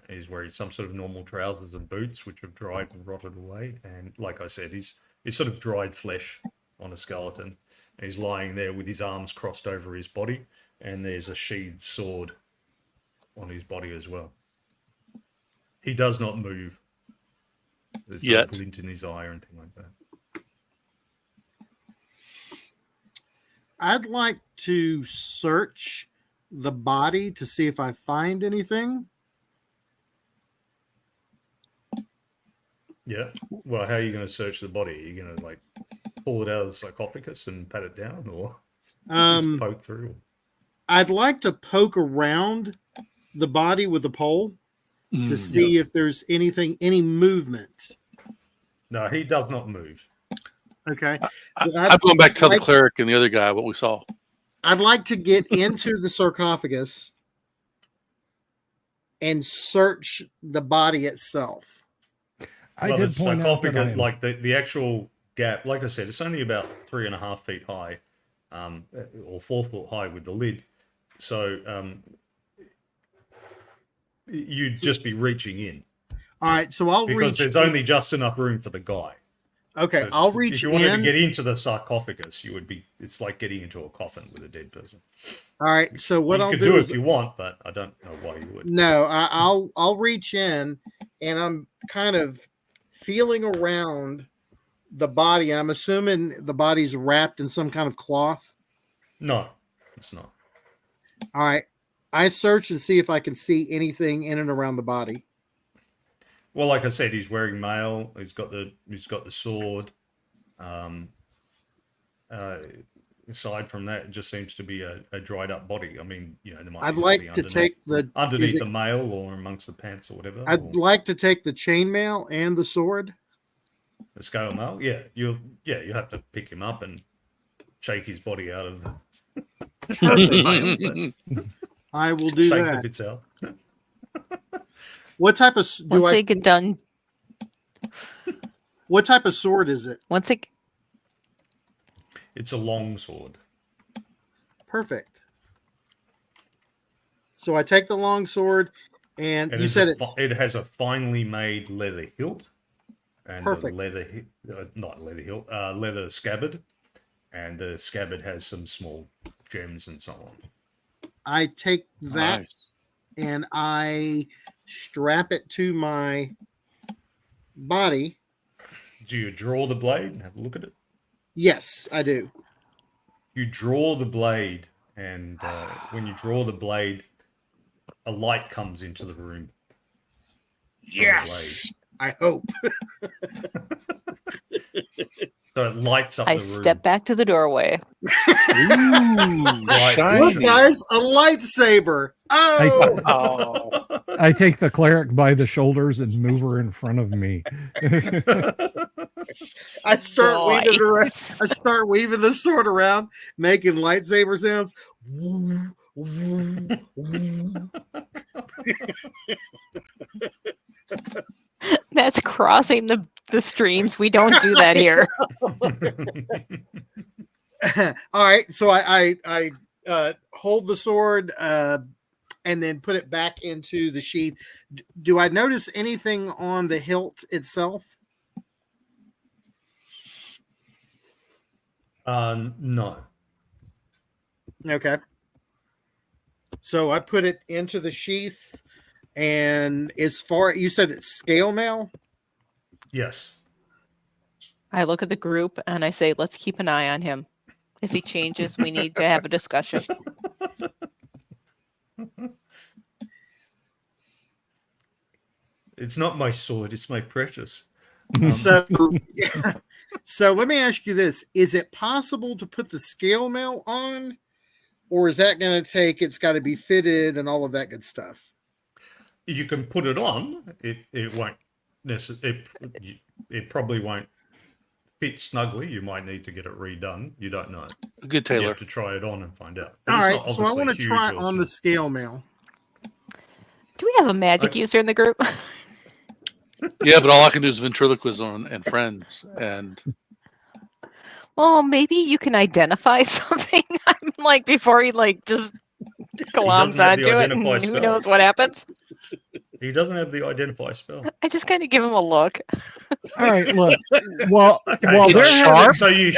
He's wearing some sort of normal trousers and boots, which have dried and rotted away. And like I said, he's sort of dried flesh on a skeleton. And he's lying there with his arms crossed over his body. And there's a sheathed sword on his body as well. He does not move. There's no Yet. glint in his eye or anything like that. I'd like to search the body to see if I find anything. Yeah. Well, how are you going to search the body? Are you going to like pull it out of the sarcophagus and pat it down, or just poke through? I'd like to poke around the body with a pole to see if there's any movement. No, he does not move. Okay. I'm going back to tell the cleric and the other guy what we saw. I'd like to get into the sarcophagus and search the body itself. I did point out that I am... like the actual gap, like I said, it's only about 3.5 feet high, or 4 foot high with the lid. So you'd just be reaching in. All right, so I'll because there's only just enough room for the guy. Okay, So I'll reach if you wanted to get into the sarcophagus, it's like getting into a coffin with a dead person. All right, so what I'll do is if you want, but I don't know why you would. No, I'll reach in, and I'm kind of feeling around the body. I'm assuming the body's wrapped in some kind of cloth. No, it's not. All right, I search and see if I can see anything in and around the body. Well, like I said, he's wearing mail. He's got the sword. Aside from that, it just seems to be a dried up body. I mean, there might. I'd like to take the underneath the mail or amongst the pants or whatever. I'd like to take the chainmail and the sword. The scale mail, yeah. You have to pick him up and shake his body out of the mail. I will do shake that. the bits out. What type of once they get done? What type of sword is it? It's a long sword. Perfect. So I take the long sword, and you said it has a finely made leather hilt, and perfect. Leather scabbard, and the scabbard has some small gems and so on. I take that and I strap it to my body. Do you draw the blade and have a look at it? Yes, I do. You draw the blade, and when you draw the blade, a light comes into the room. Yes, I hope. So it lights up the room. I step back to the doorway. Ooh, look, guys, a lightsaber. Oh! I take the cleric by the shoulders and move her in front of me. I start weaving around. I start weaving the sword around, making lightsaber sounds. That's crossing the streams. We don't do that here. All right, so I hold the sword and then put it back into the sheath. Do I notice anything on the hilt itself? No. Okay. So I put it into the sheath, and as far you said it's scale mail? Yes. I look at the group and I say, let's keep an eye on him. If he changes, we need to have a discussion. It's not my sword, it's my precious. So let me ask you this. Is it possible to put the scale mail on? Or is that going to take, it's got to be fitted and all of that good stuff? You can put it on. It won't necessarily, it probably won't fit snugly. You might need to get it redone. You don't know. Good tailor. You have to try it on and find out. But all right, so I want to try on the scale mail. Do we have a magic user in the group? Yeah, but all I can do is ventriloquism and friends. And well, maybe you can identify something. I'm like, before he just gloms onto it, and who knows what happens. He doesn't have the identify spell. I just kind of give him a look. All right, look. Well, they're sharp. So you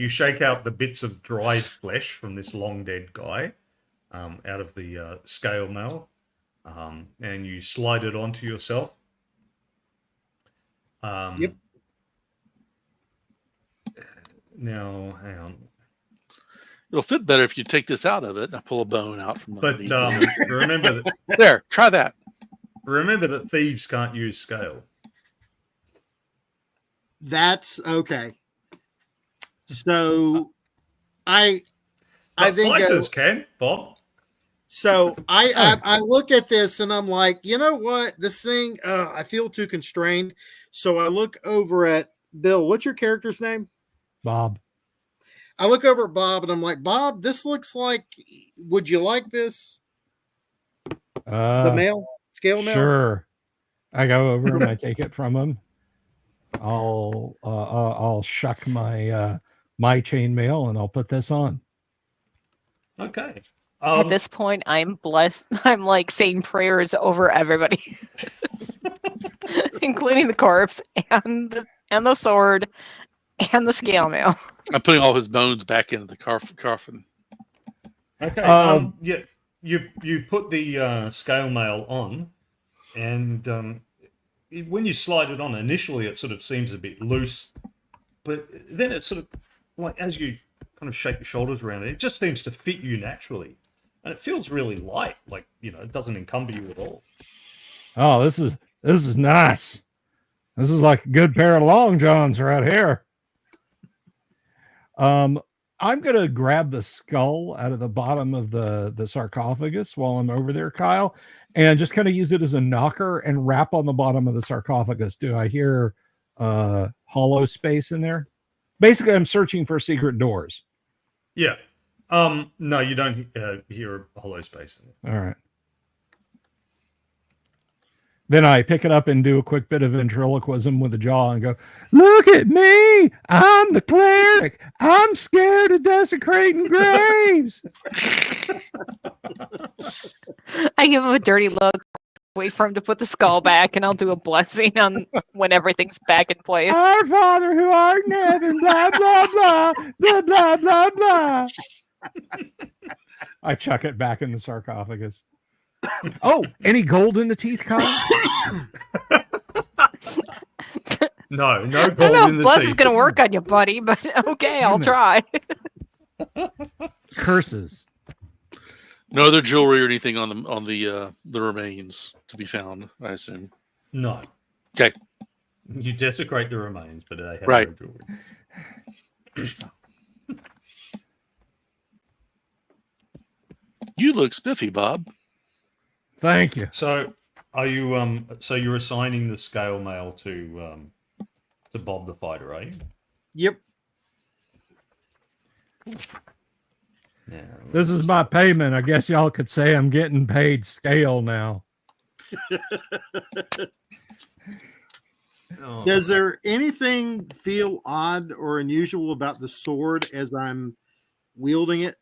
shake out the bits of dried flesh from this long dead guy out of the scale mail. and you slide it onto yourself. Yep. Now, hang on. It'll fit better if you take this out of it. And I pull a bone out from But underneath. remember that. There, try that. Remember that thieves can't use scale. That's okay. So I But then go. fighters can, Bob. So I look at this and I'm like, you know what? This thing, I feel too constrained. So I look over at Bill. What's your character's name? Bob. I look over at Bob and I'm like, Bob, this looks like, would you like this? The mail? Scale mail? Sure. I go over and I take it from him. I'll shuck my my chainmail and I'll put this on. Okay. At this point, I'm blessed. I'm like saying prayers over everybody, including the corpse and the sword and the scale mail. I'm putting all his bones back into the coffin. Okay. Yeah. You put the scale mail on, and when you slide it on, initially it sort of seems a bit loose, but then it sort of like as you kind of shake your shoulders around it, it just seems to fit you naturally, and it feels really light. Like it doesn't encumber you at all. Oh, this is nice. This is like a good pair of long johns right here. I'm gonna grab the skull out of the bottom of the sarcophagus while I'm over there, Kyle, and just kind of use it as a knocker and wrap on the bottom of the sarcophagus. Do I hear hollow space in there? Basically, I'm searching for secret doors. Yeah. No, you don't hear a hollow space in it. All right. Then I pick it up and do a quick bit of ventriloquism with the jaw and go, look at me. I'm the cleric. I'm scared of desecrating graves. I give him a dirty look, wait for him to put the skull back, and I'll do a blessing on when everything's back in place. Our Father who art in heaven, blah, blah, blah, blah, blah, blah, blah. I chuck it back in the sarcophagus. Oh, any gold in the teeth, Kyle? No gold I don't know in if the bless teeth. is going to work on you, buddy, but okay, I'll try. Curses. No other jewelry or anything on the remains to be found, I assume. No. Okay. You desecrate the remains, but they have Right. no jewelry. You look spiffy, Bob. Thank you. So, are you So you're assigning the scale mail to Bob the fighter, are you? Yep. Yeah. This is my payment. I guess y'all could say I'm getting paid scale now. Oh. Does there anything feel odd or unusual about the sword as I'm wielding it?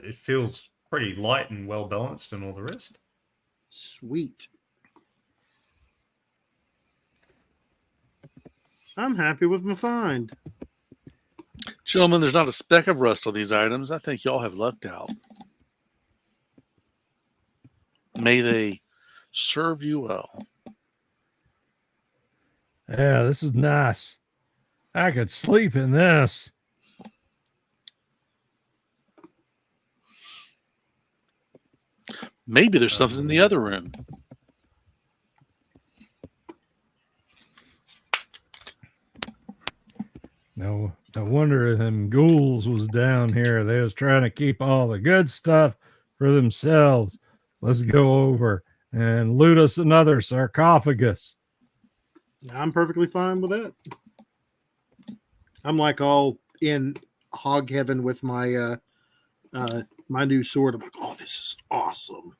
It feels pretty light and well balanced, and all the rest. Sweet. I'm happy with my find. Gentlemen, there's not a speck of rust on these items. I think y'all have lucked out. May they serve you well. Yeah, this is nice. I could sleep in this. Maybe there's something in the other room. No wonder them ghouls was down here. They was trying to keep all the good stuff for themselves. Let's go over and loot us another sarcophagus. I'm perfectly fine with that. I'm like all in hog heaven with my my new sword. I'm like, oh, this is awesome.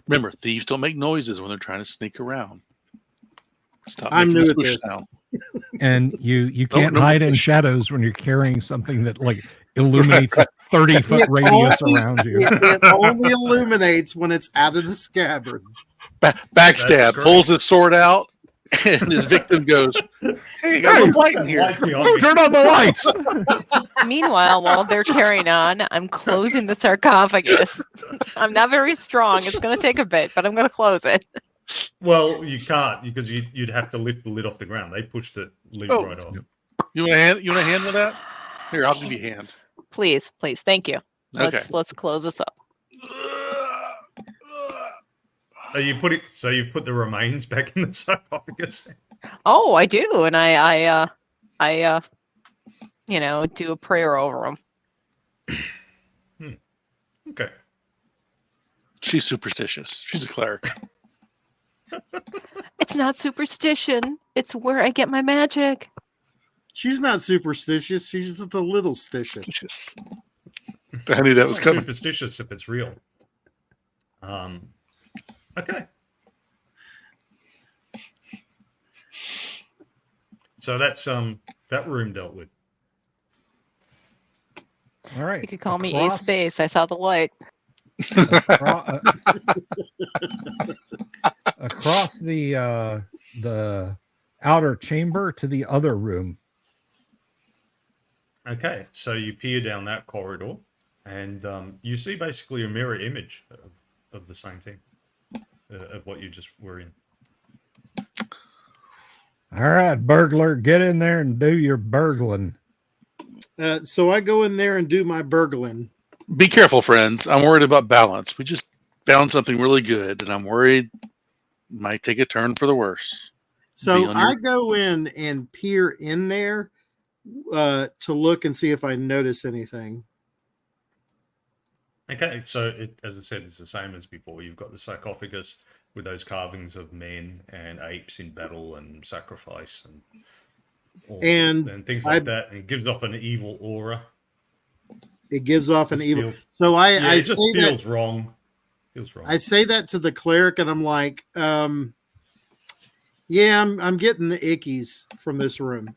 Remember, thieves don't make noises when they're trying to sneak around. Stop I'm making new a at swoosh this. sound. And you can't no, hide in shadows when you're carrying something that like illuminates a 30-foot It radius only- around you. It only illuminates when it's out of the scabbard. Backstab. great. Pulls his sword out. and his victim goes, "Hey, got a little light in here." Light behind Who me. turned on the lights? Meanwhile, while they're carrying on, I'm closing the sarcophagus. I'm not very strong. It's going to take a bit, but I'm going to close it. Well, you can't because you'd have to lift the lid off the ground. They pushed the lid Oh. right off. You want a hand? You want a hand with that? Here, I'll give you a hand. Please, please, thank you. Okay. Let's close this up. You put the remains back in the sarcophagus. Oh, I do, and I do a prayer over them. Okay. She's superstitious. She's a cleric. It's not superstition. It's where I get my magic. She's not superstitious. She's just a little stitious. I knew that It's was not coming. superstitious if it's real. Okay. So that's that room dealt with. All right. You could call me Ace Base. I saw the light. Across the outer chamber to the other room. Okay, so you peer down that corridor, and you see basically a mirror image of the same thing, of what you just were in. All right, burglar, get in there and do your burgling. So I go in there and do my burgling. Be careful, friends. I'm worried about balance. We just found something really good, and I'm worried it might take a turn for the worse. So I go in and peer in there to look and see if I notice anything. Okay, so as I said, it's the same as before. You've got the sarcophagus with those carvings of men and apes in battle and sacrifice and things like that, and it gives off an evil aura. It gives off an evil. Feels, so I it just say feels that wrong. Feels wrong. I say that to the cleric, and I'm like, yeah, I'm getting the ickies from this room.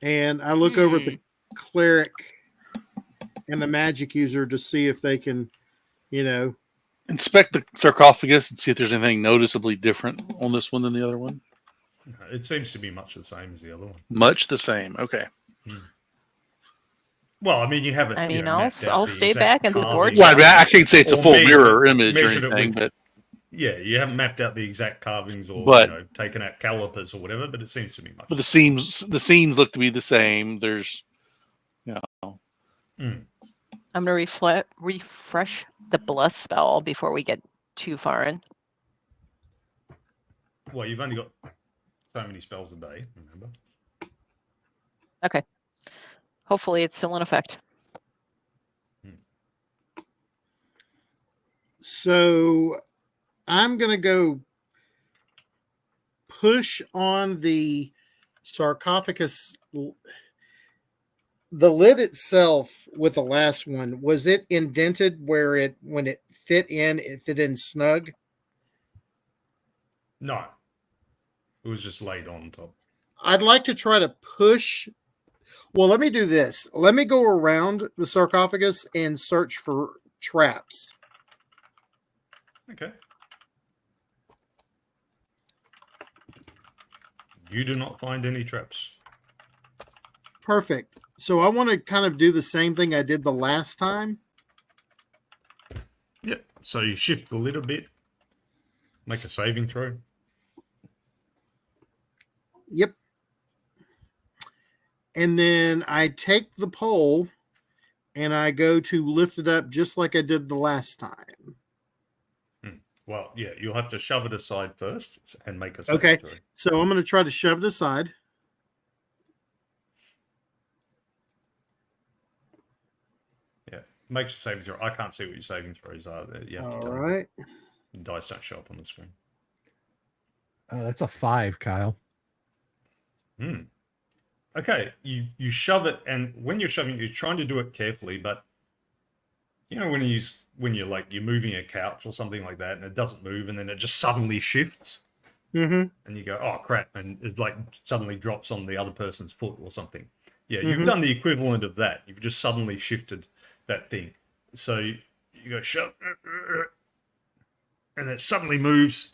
And I look over at the cleric and the magic user to see if they can, inspect the sarcophagus and see if there's anything noticeably different on this one than the other one. It seems to be much the same as the other one. Much the same. Okay. Well, I mean, you haven't. I'll stay back and support you. Well, I can't say it's a full mirror image or measured it anything, with- but Yeah, you haven't mapped out the exact carvings or taken out calipers or whatever, but it seems to be much. but the seams look to be the same. There's, I'm going to refresh the bless spell before we get too far in. Well, you've only got so many spells a day, remember? Okay. Hopefully it's still in effect. So I'm going to go push on the sarcophagus. The lid itself with the last one, was it indented where when it fit in snug? No. It was just laid on top. I'd like to try to push. Well, let me do this. Let me go around the sarcophagus and search for traps. Okay. You do not find any traps. Perfect. So I want to kind of do the same thing I did the last time. Yep. So you shift the lid a bit. Make a saving throw. Yep. And then I take the pole and I go to lift it up just like I did the last time. Well, yeah, you'll have to shove it aside first and make a saving Okay. throw. So I'm going to try to shove it aside. Yeah. Make your saving throw. I can't see what your saving throws are. You have to All tell me. right. The dice don't show up on the screen. That's a 5, Kyle. Okay, you shove it, and when you're shoving, you're trying to do it carefully, but when you're like you're moving a couch or something like that, and it doesn't move, and then it just suddenly shifts, and you go, oh crap, and it like suddenly drops on the other person's foot or something. Yeah, you've done the equivalent of that. You've just suddenly shifted that thing. So you go shove, and it suddenly moves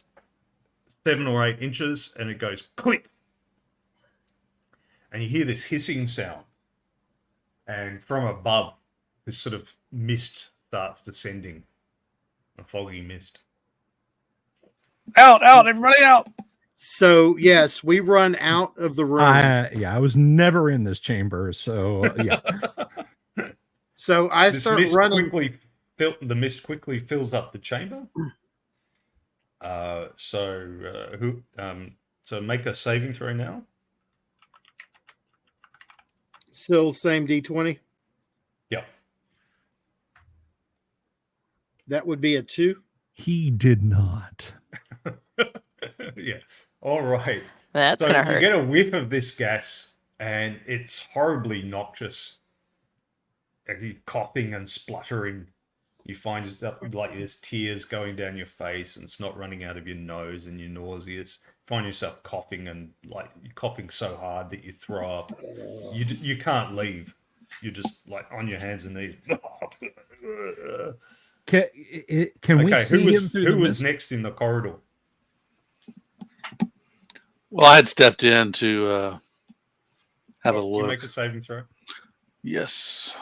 7 or 8 inches, and it goes click, and you hear this hissing sound, and from above, this sort of mist starts descending, a foggy mist. Out, everybody out. So yes, we run out of the room. I was never in this chamber, so yeah. So I This start mist running. the mist quickly fills up the chamber. So make a saving throw now. Still same D20. Yeah. That would be a 2. He did not. Yeah. All right. That's So gonna you hurt. get a whiff of this gas, and it's horribly noxious. And you coughing and spluttering. You find yourself like there's tears going down your face, and snot running out of your nose, and you're nauseous. Find yourself coughing, and like you're coughing so hard that you throw up. You can't leave. You're just like on your hands and knees. Can we see him through the who was mist? next in the corridor? Well, I had stepped in to have a You look. make a saving throw. Yes.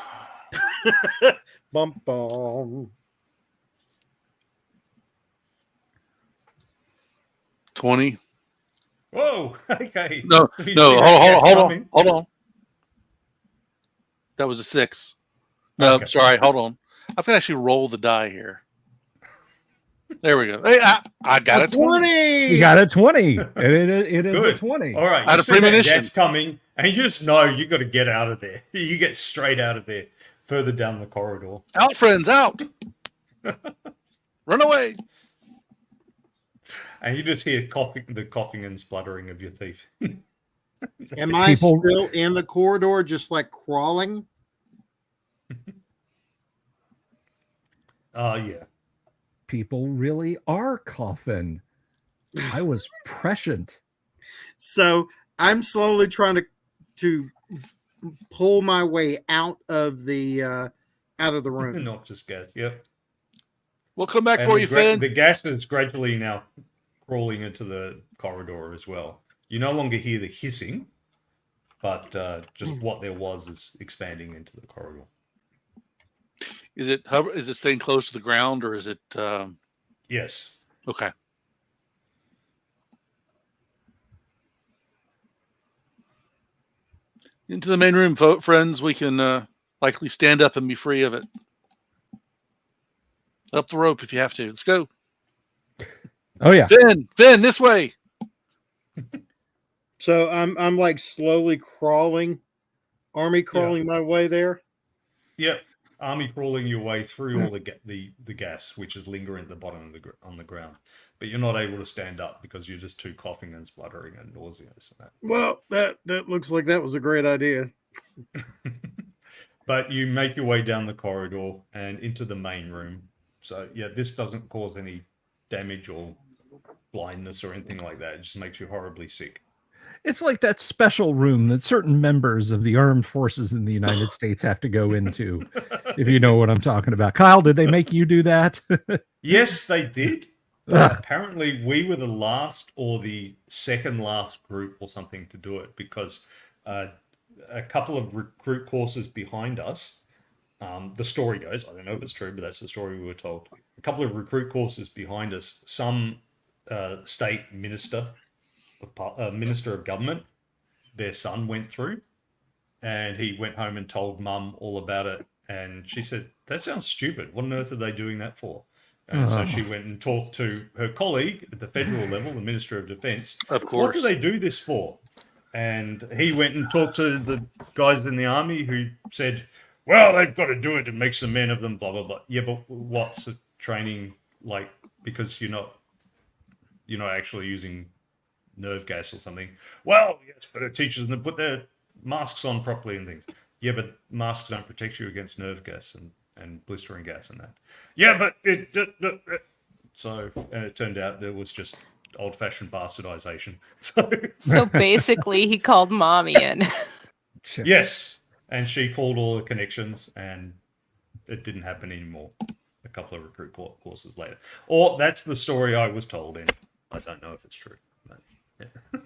Bum bum. 20. Whoa. Okay. No, So you no. see that gas coming? Hold on. That was a 6. No, Okay. sorry. Hold on. I can actually roll the die here. There we go. Hey, I got A a 20. 20. You got a 20. It is a Good. 20. All right. I had You a see that premonition. gas coming, and you just know you got to get out of there. You get straight out of there, further down the corridor. Out, friends, out. Run away. And you just hear the coughing and spluttering of your thief. Am I People- still in the corridor, just like crawling? Yeah. People really are coughing. I was prescient. So I'm slowly trying to pull my way out of the room. Not just gas. Yep. We'll come back And for you, Finn. the gas is gradually now crawling into the corridor as well. You no longer hear the hissing, but just what there was is expanding into the corridor. Is it staying close to the ground, or is it Yes. okay? Into the main room, friends. We can likely stand up and be free of it. Up the rope if you have to. Let's go. Oh yeah. Finn, this way. So I'm like slowly crawling, army crawling my way there. Yep. Army crawling your way through all the gas, which is lingering at the bottom of on the ground, but you're not able to stand up because you're just too coughing and spluttering and nauseous and that. Well, that looks like that was a great idea. But you make your way down the corridor and into the main room. So yeah, this doesn't cause any damage or blindness or anything like that. It just makes you horribly sick. It's like that special room that certain members of the armed forces in the United States have to go into, if you know what I'm talking about. Kyle, did they make you do that? Yes, they did. But apparently, we were the last or the second last group or something to do it because a couple of recruit courses behind us, the story goes, I don't know if it's true, but that's the story we were told. A couple of recruit courses behind us, some state minister of government, their son went through, and he went home and told mum all about it. And she said, "That sounds stupid. What on earth are they doing that for?" And so she went and talked to her colleague at the federal level, the Minister of Defense. Of course. What do they do this for? And he went and talked to the guys in the army who said, "Well, they've got to do it to make some men of them, blah, blah, blah." Yeah, but what's the training like? Because you're not actually using nerve gas or something. Well, yes, but it teaches them to put their masks on properly and things. Yeah, but masks don't protect you against nerve gas and blistering gas and that. Yeah, but so it turned out there was just old-fashioned bastardization. So basically, he called mommy in. Yes, and she called all the connections, and it didn't happen anymore. a couple of recruit courses later. Or that's the story I was told, and I don't know if it's true. But, yeah.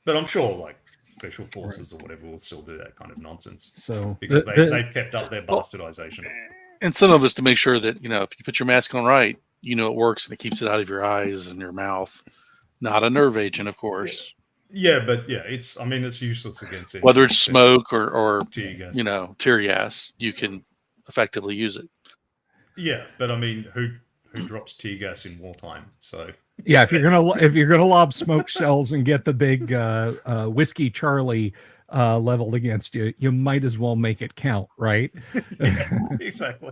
But I'm sure, like, special forces or whatever will still do that kind of nonsense. So Because they've kept up their bastardization. And some of us to make sure that, if you put your mask on right, it works and it keeps it out of your eyes and your mouth. Not a nerve agent, of course. Yeah, but yeah, it's useless against it. Whether it's smoke or tear gas. Tear gas, you can effectively use it. Yeah, but I mean, who drops tear gas in wartime? So yeah, if you're gonna lob smoke shells and get the big Whiskey Charlie leveled against you, you might as well make it count, right? Yeah, exactly.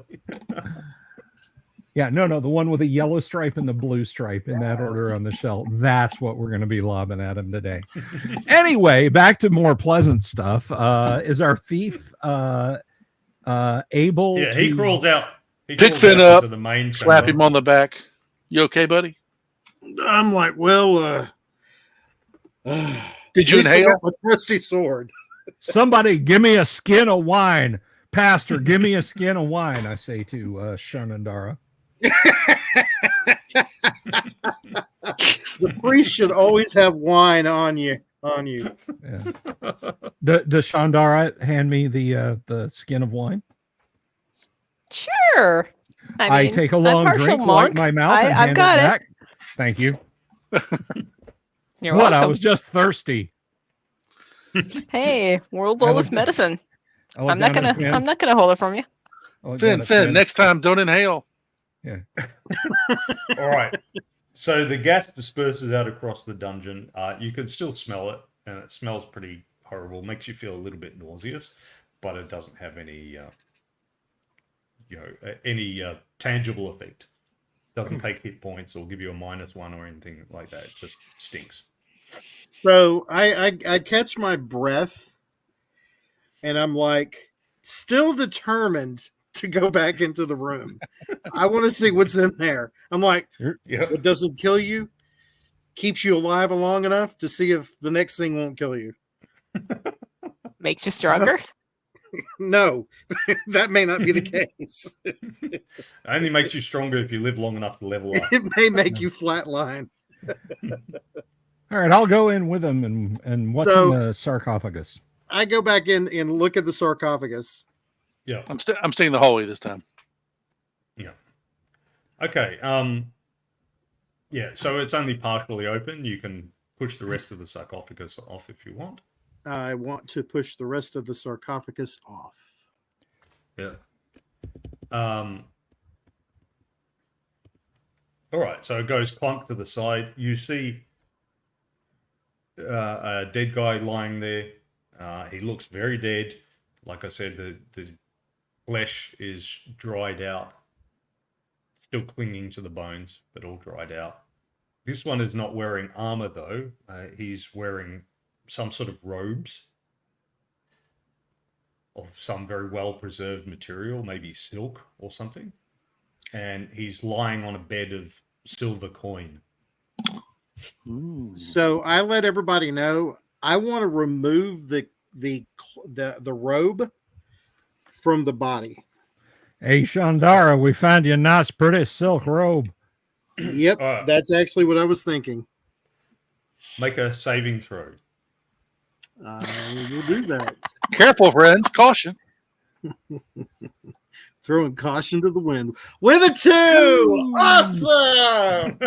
Yeah, no, the one with a yellow stripe and the blue stripe in that order on the shell. That's what we're going to be lobbing at him today. Anyway, back to more pleasant stuff. Is our thief able Yeah, he crawls out. Pick Finn up, to the main slap chamber. him on the back. You okay, buddy? I'm like, well, Did you inhale? A trusty sword. Somebody give me a skin of wine. Pastor, give me a skin of wine, I say to Shanandara. The priest should always have wine on you. Yeah. Does Shandara hand me the skin of wine? Sure. I mean, take a long partial drink, monk. wipe my mouth, and I've hand got it it. back. Thank you. You're What? welcome. I was just thirsty. Hey, world's I oldest looked- medicine. I looked I'm not down at gonna. Finn. I'm not gonna hold it from you. I looked down Finn, at next time, don't inhale. Yeah. All right. So the gas disperses out across the dungeon. You can still smell it, and it smells pretty horrible. Makes you feel a little bit nauseous, but it doesn't have any, tangible effect. Doesn't take hit points or give you a -1 or anything like that. It just stinks. So I catch my breath, and I'm like, still determined to go back into the room. I want to see what's in there. I'm like, Yeah. it doesn't kill you, keeps you alive long enough to see if the next thing won't kill you. Makes you stronger. No, that may not be the case. It only makes you stronger if you live long enough to level up. It may make you flatline. All right, I'll go in with him and what's So- in the sarcophagus? I go back in and look at the sarcophagus. Yeah. I'm staying in the hallway this time. Yeah. Okay. Yeah. So it's only partially open. You can push the rest of the sarcophagus off if you want. I want to push the rest of the sarcophagus off. Yeah. All right. So it goes clunk to the side. You see a dead guy lying there. He looks very dead. Like I said, the flesh is dried out, still clinging to the bones, but all dried out. This one is not wearing armor, though. He's wearing some sort of robes of some very well-preserved material, maybe silk or something. And he's lying on a bed of silver coin. Ooh. So I let everybody know I want to remove the robe from the body. Hey, Shandara, we found you a nice, pretty silk robe. Yep, All right. that's actually what I was thinking. Make a saving throw. We'll do that. Careful, friends. Caution. Throwing caution to the wind with a 2. Awesome.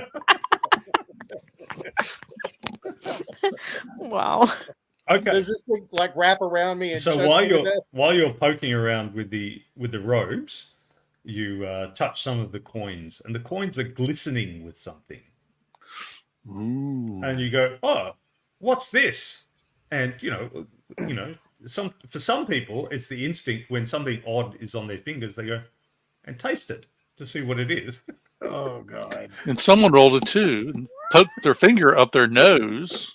Wow. Okay. Does this thing like wrap around me? And So choke while me to you're death? while you're poking around with the robes, you touch some of the coins, and the coins are glistening with something. Ooh. And you go, "Oh, what's this?" And for some people, it's the instinct when something odd is on their fingers, they go and taste it to see what it is. Oh God. And someone rolled a 2 and poked their finger up their nose.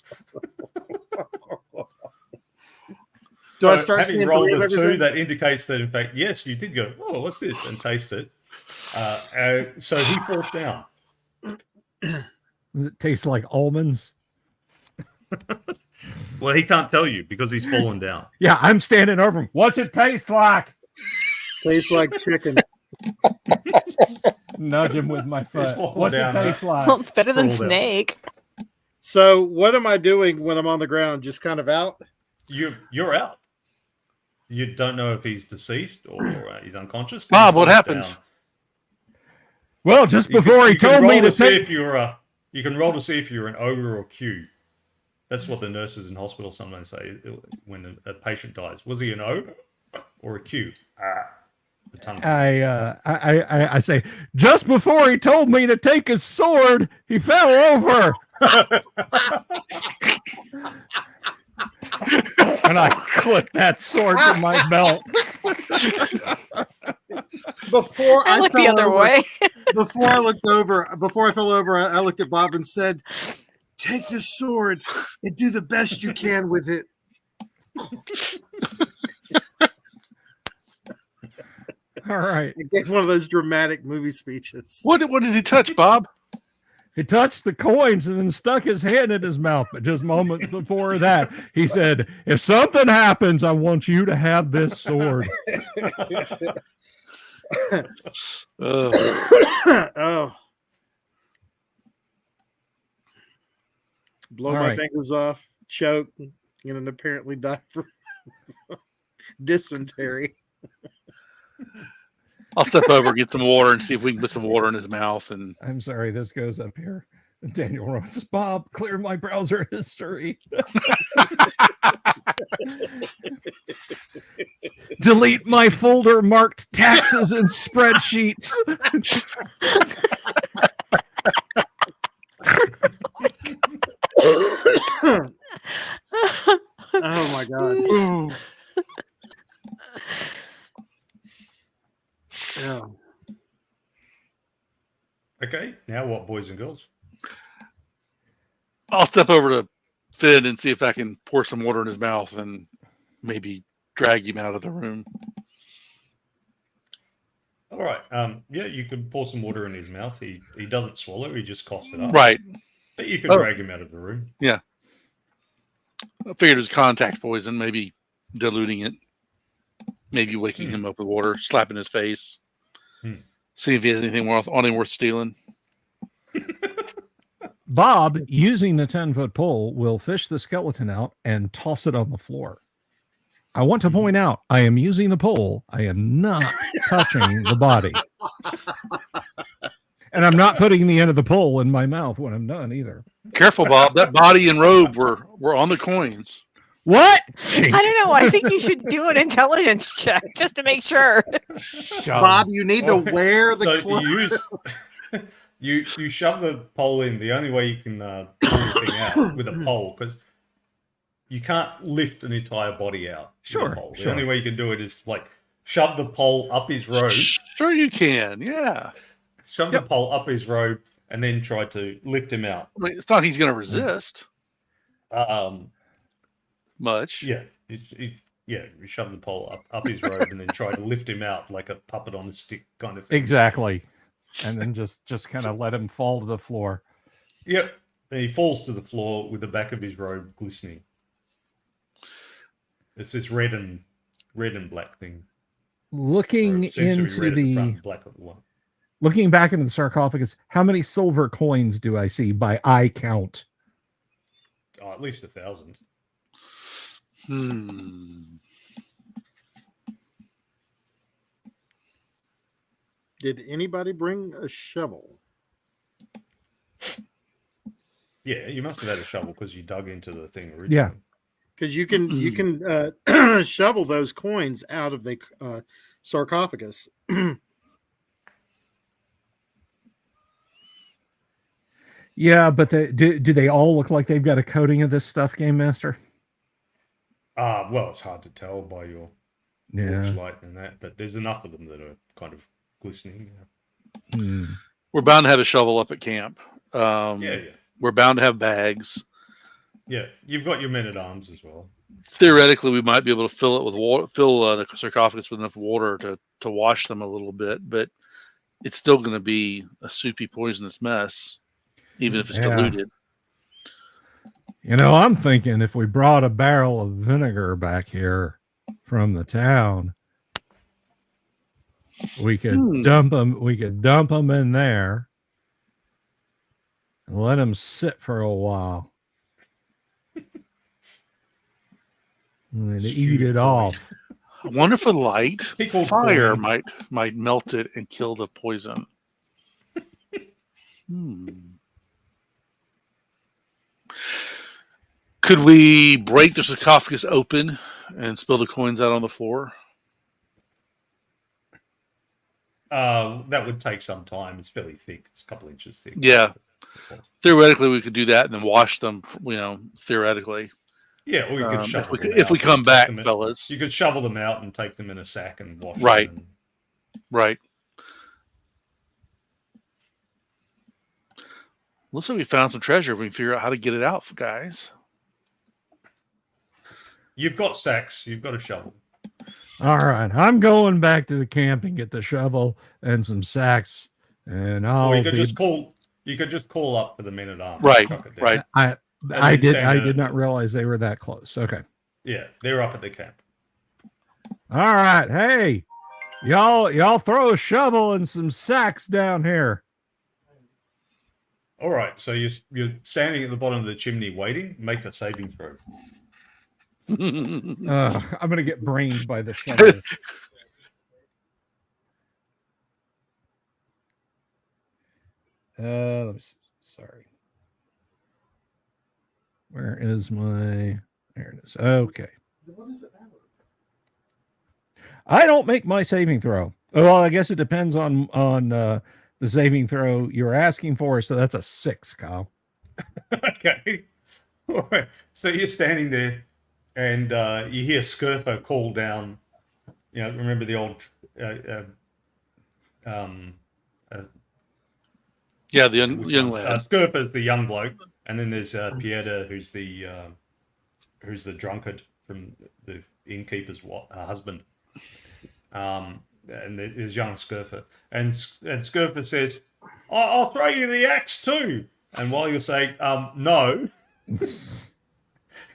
Do I So start having seeing rolled 3 of a 2, everything? that indicates that in fact, yes, you did go, "Oh, what's this?" and taste it. So he falls down. Does it taste like almonds? Well, he can't tell you because he's fallen down. Yeah, I'm standing over him. What's it taste like? Tastes like chicken. Nudge him with my foot. swallow What's it down taste that. like? Well, it's better than Crawl down. snake. So what am I doing when I'm on the ground? Just kind of out? You're out. You don't know if he's deceased or he's unconscious. Bob, what He's happened? down. Well, just You before can- he you can told me roll to see take. if you're you can roll to see if you're an ogre or Q. That's what the nurses in hospital sometimes say when a patient dies. Was he an ogre or a Q? The tongue. I say, just before he told me to take his sword, he fell over. And I clipped that sword to my belt. Before I I look fell the other over, way. before I fell over, I looked at Bob and said, "Take the sword and do the best you can with it." All right. I gave one of those dramatic movie speeches. What did he touch, Bob? He touched the coins and then stuck his hand in his mouth. But just moments before that, he said, if something happens, I want you to have this sword. Oh. Blow All my right. fingers off, choke, and then apparently die from dysentery. I'll step over, get some water, and see if we can put some water in his mouth. And I'm sorry, this goes up here. Daniel writes, Bob, clear my browser history. Delete my folder marked taxes and spreadsheets. Oh my god. Yeah. Okay, now what, boys and girls? I'll step over to Finn and see if I can pour some water in his mouth and maybe drag him out of the room. All right. Yeah, you could pour some water in his mouth. He doesn't swallow. He just coughs it up. Right. But you could drag him out of the room. I figured it was contact poison, maybe diluting it, maybe waking him up with water, slapping his face, see if he has anything on him worth stealing. Bob, using the 10-foot pole, will fish the skeleton out and toss it on the floor. I want to point out, I am using the pole. I am not touching the body. And I'm not putting the end of the pole in my mouth when I'm done either. Careful, Bob. That body and robe were on the coins. What? I don't know. I think you should do an intelligence check just to make sure. Bob, you need to wear the So clothes. you shove the pole in. The only way you can pull the thing out with a pole, because you can't lift an entire body out. With a pole. The only way you can do it is like shove the pole up his robe. Sure you can, yeah. Shove the pole up his robe and then try to lift him out. I mean, it's not like he's going to resist much. Yeah. You shove the pole up his robe and then try to lift him out like a puppet on a stick kind of thing. Exactly. And then just kind of let him fall to the floor. Yep. And he falls to the floor with the back of his robe glistening. It's this red and black thing. Looking into looking back into the sarcophagus, how many silver coins do I see by eye count? Oh, at least 1,000. Did anybody bring a shovel? Yeah, you must have had a shovel because you dug into the thing originally. Yeah. Because you can shovel those coins out of the sarcophagus. Yeah, but do they all look like they've got a coating of this stuff, Game Master? Well, it's hard to tell by your light and that, but there's enough of them that are kind of glistening. We're bound to have a shovel up at camp. Yeah. We're bound to have bags. Yeah, you've got your men-at-arms as well. Theoretically, we might be able to fill it with water, fill the sarcophagus with enough water to wash them a little bit, but it's still going to be a soupy, poisonous mess, even if it's diluted. You know, I'm thinking if we brought a barrel of vinegar back here from the town, We could dump them. We could dump them in there and let them sit for a while. And eat it off. I wonder if a light Pickled fire corn. might melt it and kill the poison. Could we break the sarcophagus open and spill the coins out on the floor? That would take some time. It's fairly thick. It's a couple inches thick. Yeah. Theoretically, we could do that and then wash them, theoretically. Yeah, or you could shovel them if we out come and back, take them fellas. You could shovel them out and take them in a sack and wash Right. them. Right. Looks like we found some treasure. If we can figure out how to get it out, guys. You've got sacks. You've got a shovel. All right, I'm going back to the camp and get the shovel and some sacks, and I'll. Or you could just call. You could just call up for the men at arms. Right. Chuck it down. Right. I did not realize they were that close. Okay. Yeah, they're up at the camp. All right, hey, y'all throw a shovel and some sacks down here. All right, so you're standing at the bottom of the chimney waiting. Make a saving throw. I'm gonna get brained by the shovel. Let me see. Sorry. Where is my? There it is. Okay. What does it matter? I don't make my saving throw. Well, I guess it depends on the saving throw you're asking for. So that's a 6, Kyle. Okay. All right. So you're standing there, and you hear Skirpo call down. You know, remember the old. Yeah, the young lad. Skirpo's the young bloke, and then there's Pieta, who's the drunkard from the innkeeper's husband. And there's young Skirpo, and Skirpo says, "I'll throw you the axe too." And while you're saying no,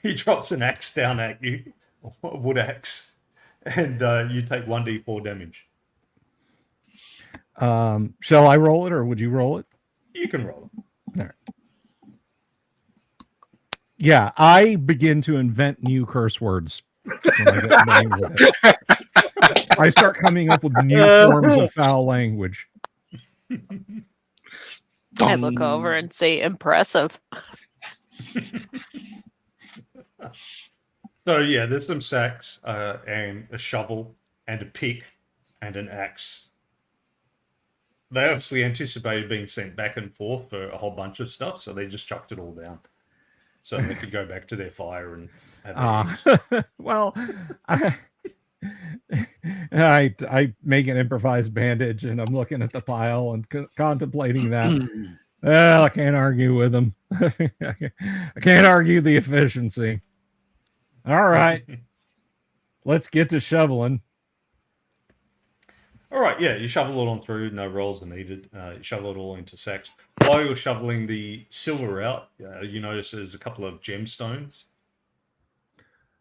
he drops an axe down at you, a wood axe, and you take 1d4 damage. Shall I roll it, or would you roll it? You can roll it. All right. Yeah, I begin to invent new curse words when I get brained with it. I start coming up with new forms of foul language. I look over and say, impressive. So yeah, there's some sacks and a shovel and a pick and an axe. They obviously anticipated being sent back and forth for a whole bunch of stuff, so they just chucked it all down so they could go back to their fire and have well, I make an improvised bandage, and I'm looking at the pile and contemplating that. Well, I can't argue with them. I can't argue the efficiency. All right, let's get to shoveling. All right, yeah, you shovel it on through. No rolls are needed. You shovel it all into sacks. While you're shoveling the silver out, you notice there's a couple of gemstones.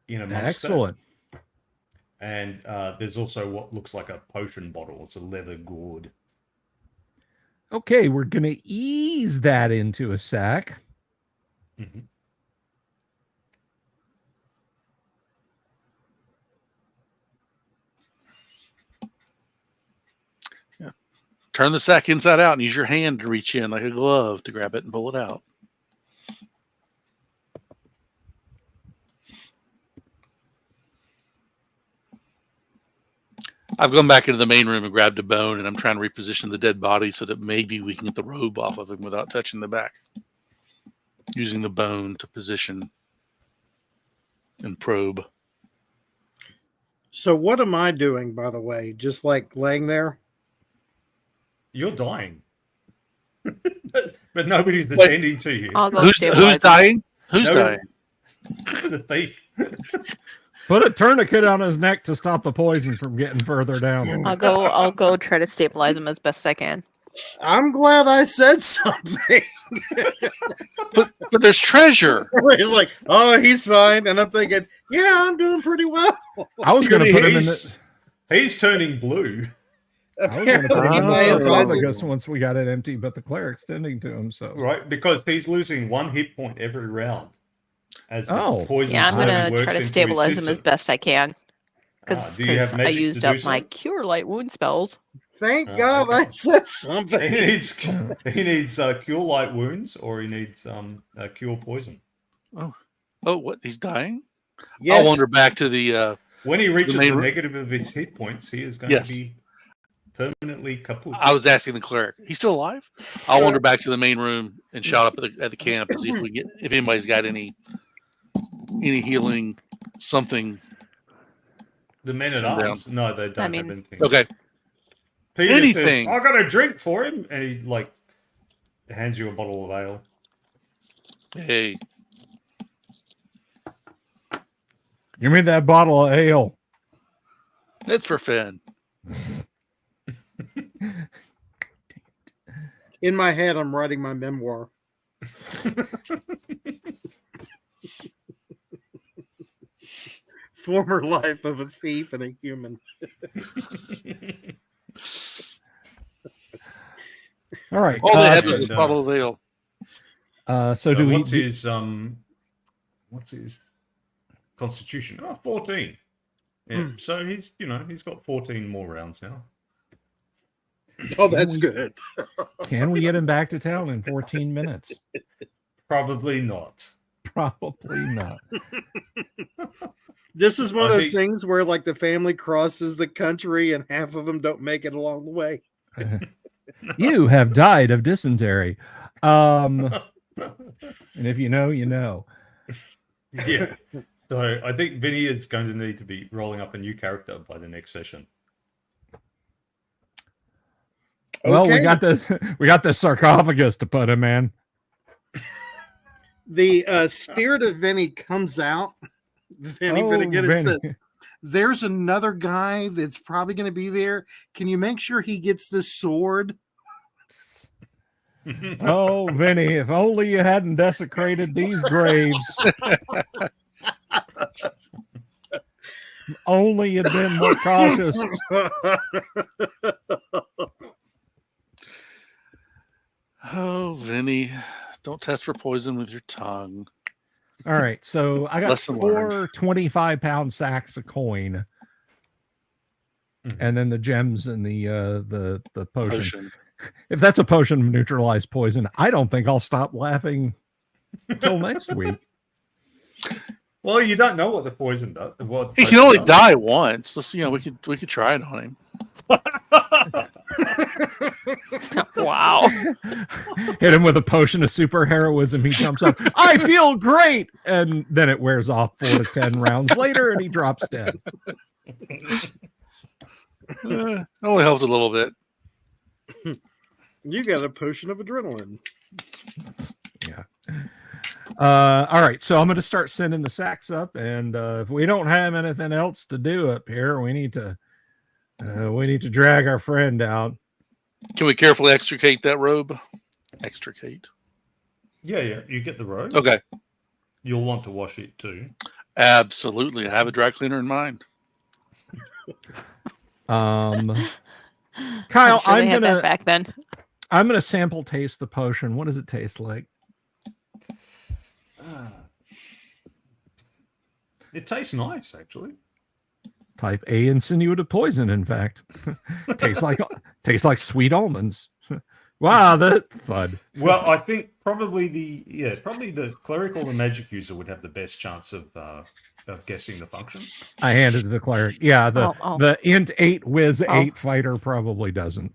Excellent. And there's also what looks like a potion bottle. It's a leather gourd. Okay, we're going to ease that into a sack. Mm-hmm. Turn the sack inside out and use your hand to reach in like a glove to grab it and pull it out. I've gone back into the main room and grabbed a bone, and I'm trying to reposition the dead body so that maybe we can get the robe off of him without touching the back. Using the bone to position and probe. So what am I doing, by the way? Just like laying there? You're dying. but nobody's attending to you. I'll go Who's dying? Who's dying? The thief. Put a tourniquet on his neck to stop the poison from getting further down. I'll go try to stabilize him as best I can. I'm glad I said something. But there's treasure. He's like, oh, he's fine. And I'm thinking, yeah, I'm doing pretty well. I was going to put him in the... He's turning blue. I was going to put him in Apparently, the my sarcophagus once we got it empty, but the cleric's tending to him. So Right, because he's losing 1 hit point every round. As the Oh. poison Yeah, I'm slowly gonna works try to into his stabilize him as system. best I can. Because do you have I magic to used do up my so? cure light wound spells. Thank God okay. I said something. He needs cure light wounds, or he needs cure poison. Oh, what? He's dying? Yes. I'll wander back to the. When he reaches main the room? negative of his hit points, he is going Yes. to be permanently kaput. I was asking the cleric. He's still alive? I'll wander back to the main room and shout up at the camp to see if anybody's got any healing, something. The men at Sit down. arms? No, they don't have anything. Okay. Peter Anything. says, "I got a drink for him," and he hands you a bottle of ale. Hey, give me that bottle of ale. it's for Finn. In my head, I'm writing my memoir. Former life of a thief and a human. All right. All they had so, was a bottle of ale. so do we? What's his constitution? 14. Yeah. So he's got 14 more rounds now. Oh, that's good. Can we get him back to town in 14 minutes? Probably not. Probably not. This is one of I those think- things where like the family crosses the country and half of them don't make it along the way. You have died of dysentery. And if you know, you know. Yeah. So I think Vinny is going to need to be rolling up a new character by the next session. Well, Okay. we got the sarcophagus to put him in. The spirit of Vinny comes out. Vinny, Finnegan, it says, there's another guy that's probably going to be there. Can you make sure he gets this sword? Oh, Vinny, if only you hadn't desecrated these graves. Only you'd been more cautious. Oh, Vinny, don't test for poison with your tongue. All right, so I got Lesson 4 learned. 25-pound sacks of coin, and then the gems and the potion. If that's a potion of neutralized poison, I don't think I'll stop laughing until next week. Well, you don't know what the poison does. He can only die once. Let's, we could try it on him. Wow. Hit him with a potion of super heroism. He jumps up. I feel great, and then it wears off 4 to 10 rounds later, and he drops dead. Only helped a little bit. You got a potion of adrenaline. Yeah. All right, so I'm going to start sending the sacks up, and if we don't have anything else to do up here, we need to drag our friend out. Can we carefully extricate that robe? Extricate. Yeah. You get the robe. Okay. You'll want to wash it too. Absolutely. I have a dry cleaner in mind. Kyle, I'm sure that back then. I'm gonna sample taste the potion. What does it taste like? It tastes nice, actually. Type A insinuative poison, in fact. tastes like sweet almonds. Wow, that thud. Well, I think probably the cleric or the magic user would have the best chance of guessing the function. I handed to the cleric. Yeah, the int 8 whiz 8 fighter probably doesn't.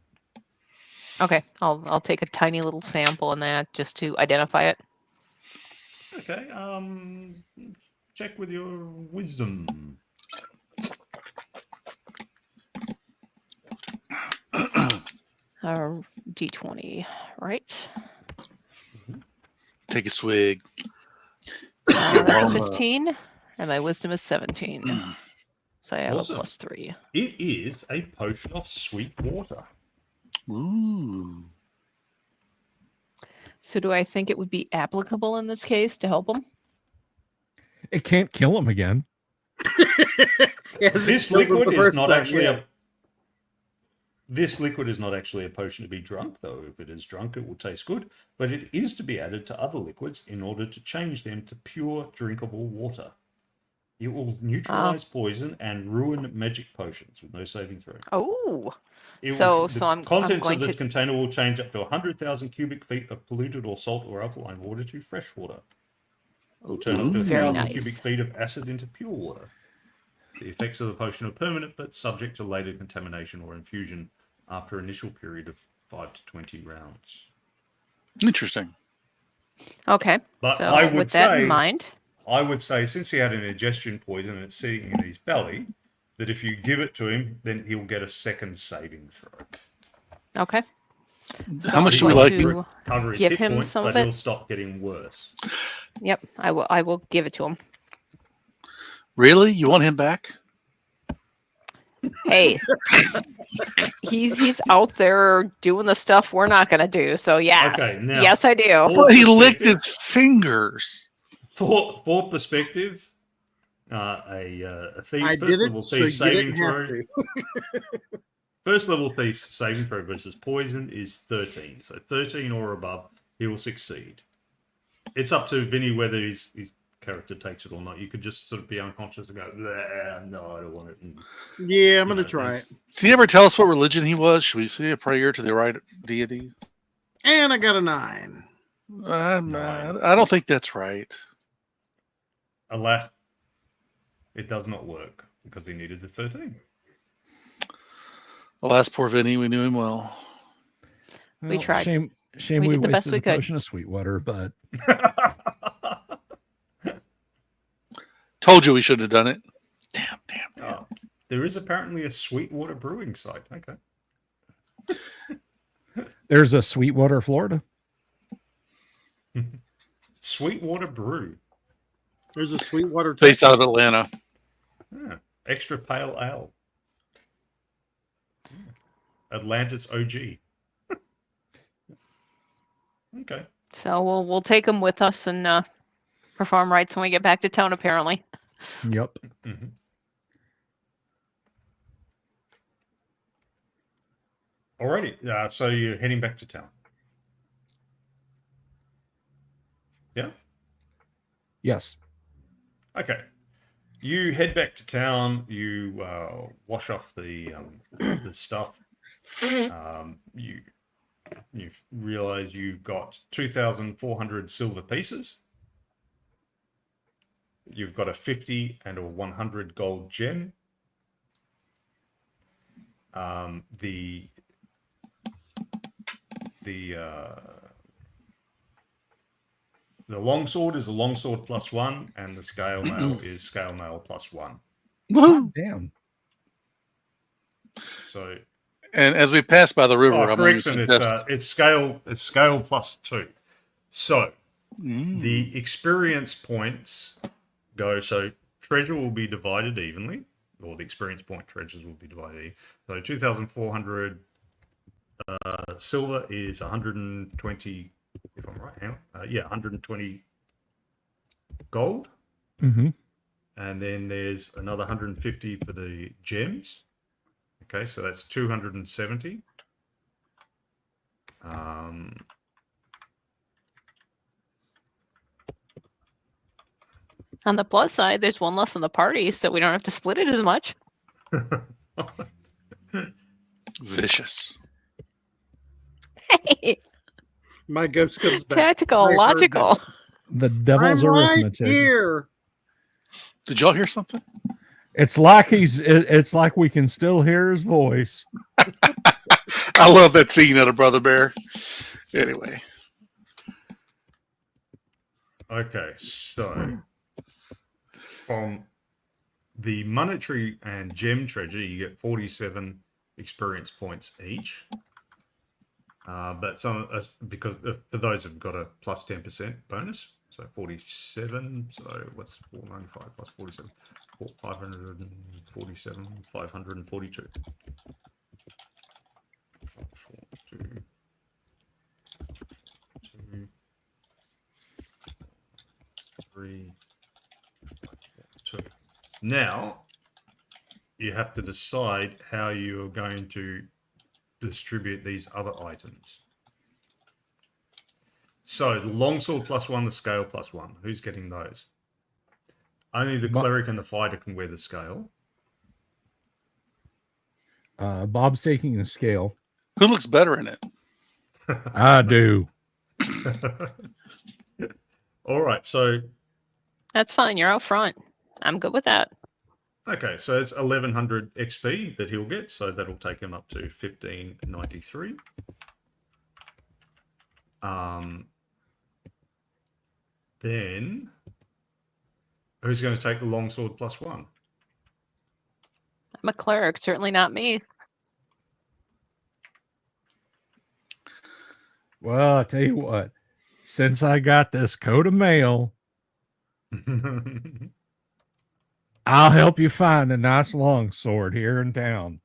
Okay, I'll take a tiny little sample in that just to identify it. Okay. Check with your wisdom. D20, right? Take a swig. That's 15, and my wisdom is 17. So I have Awesome. a +3. It is a potion of sweet water. Ooh. So do I think it would be applicable in this case to help him? It can't kill him again. Yes, This liquid is not actually This liquid is not actually a potion to be drunk, though if it is drunk, it will taste good, but it is to be added to other liquids in order to change them to pure drinkable water. It will neutralize poison and ruin magic potions with no saving throw. Oh, The I'm contents going of the to. container will change up to 100,000 cubic feet of polluted or salt or alkaline water to fresh water. It will turn up to Very 1,000 nice. cubic feet of acid into pure water. The effects of the potion are permanent, but subject to later contamination or infusion after initial period of 5 to 20 rounds. Interesting. Okay, But so I would with that in say- mind, I would say, since he had an ingestion poison and it's sitting in his belly, that if you give it to him, then he'll get a second saving throw. okay. So How much I'm do we going like? to Cover his give hit him points, some but of it. he'll stop getting worse. Yep, I will give it to him. Really? You want him back? Hey, he's out there doing the stuff we're not gonna do. So yes, Okay, now- yes, I do. For He licked perspective- his fingers. For perspective, a thief, I first did level it so thief you saving didn't have throw. to. First level thief's saving throw versus poison is 13. So 13 or above, he will succeed. It's up to Vinny whether his character takes it or not. You could just sort of be unconscious and go, no, I don't want it. And, Yeah, I'm going to try it. Did he ever tell us what religion he was? Should we say a prayer to the right deity? And I got a 9. I don't think that's right. Alas, it does not work because he needed the 13. Alas, poor Vinny. We knew him well. We tried. Shame We we did the best wasted we the could. potion of Sweetwater, but Told you we should have done it. Damn. Oh, there is apparently a Sweetwater brewing site. Okay. there's a Sweetwater, Florida. Sweetwater Brew. There's a Sweetwater Based out of Atlanta. Yeah. Extra pale ale. Atlantis OG. Okay. So we'll take him with us and perform rites when we get back to town. Apparently. Yep. Mm-hmm. Alrighty. So you're heading back to town. Yeah. Yes. Okay. You head back to town. You wash off the stuff. You realize you've got 2,400 silver pieces. You've got a 50 and a 100 gold gem. The longsword is a longsword +1, and the scale mail is scale mail +1. Woohoo! Damn. So, And as we pass by the river, I'm going to correction, suggest... it's scale +2. So Mm. the experience points go. So treasure will be divided evenly, or the experience point treasures will be divided evenly. So 2,400 silver is 120. If I'm right, hang on. 120 gold. Mm-hmm. And then there's another 150 for the gems. Okay, so that's 270. On the plus side, there's one less in the party, so we don't have to split it as much. Vicious. Hey, My ghost comes back. tactical, I heard logical. The devil's I'm right arithmetic. here. Did y'all hear something? It's like it's like we can still hear his voice. I love that scene out of Brother Bear. Anyway. Okay, so from the monetary and gem treasure, you get 47 experience points each. But some, because for those who've got a plus 10% bonus, so 47. So what's 495 plus 47? 547, 542. 2, 3, 2. Now you have to decide how you are going to distribute these other items. So the longsword +1, the scale +1. Who's getting those? Only the cleric and the fighter can wear the scale. Bob's taking the scale. Who looks better in it? I do. All right, so That's fine. You're out front. I'm good with that. okay, so it's 1100 XP that he'll get, so that'll take him up to 1593. Then who's going to take the longsword +1? I'm a cleric. Certainly not me. Well, I tell you what, since I got this coat of mail, I'll help you find a nice long sword here in town.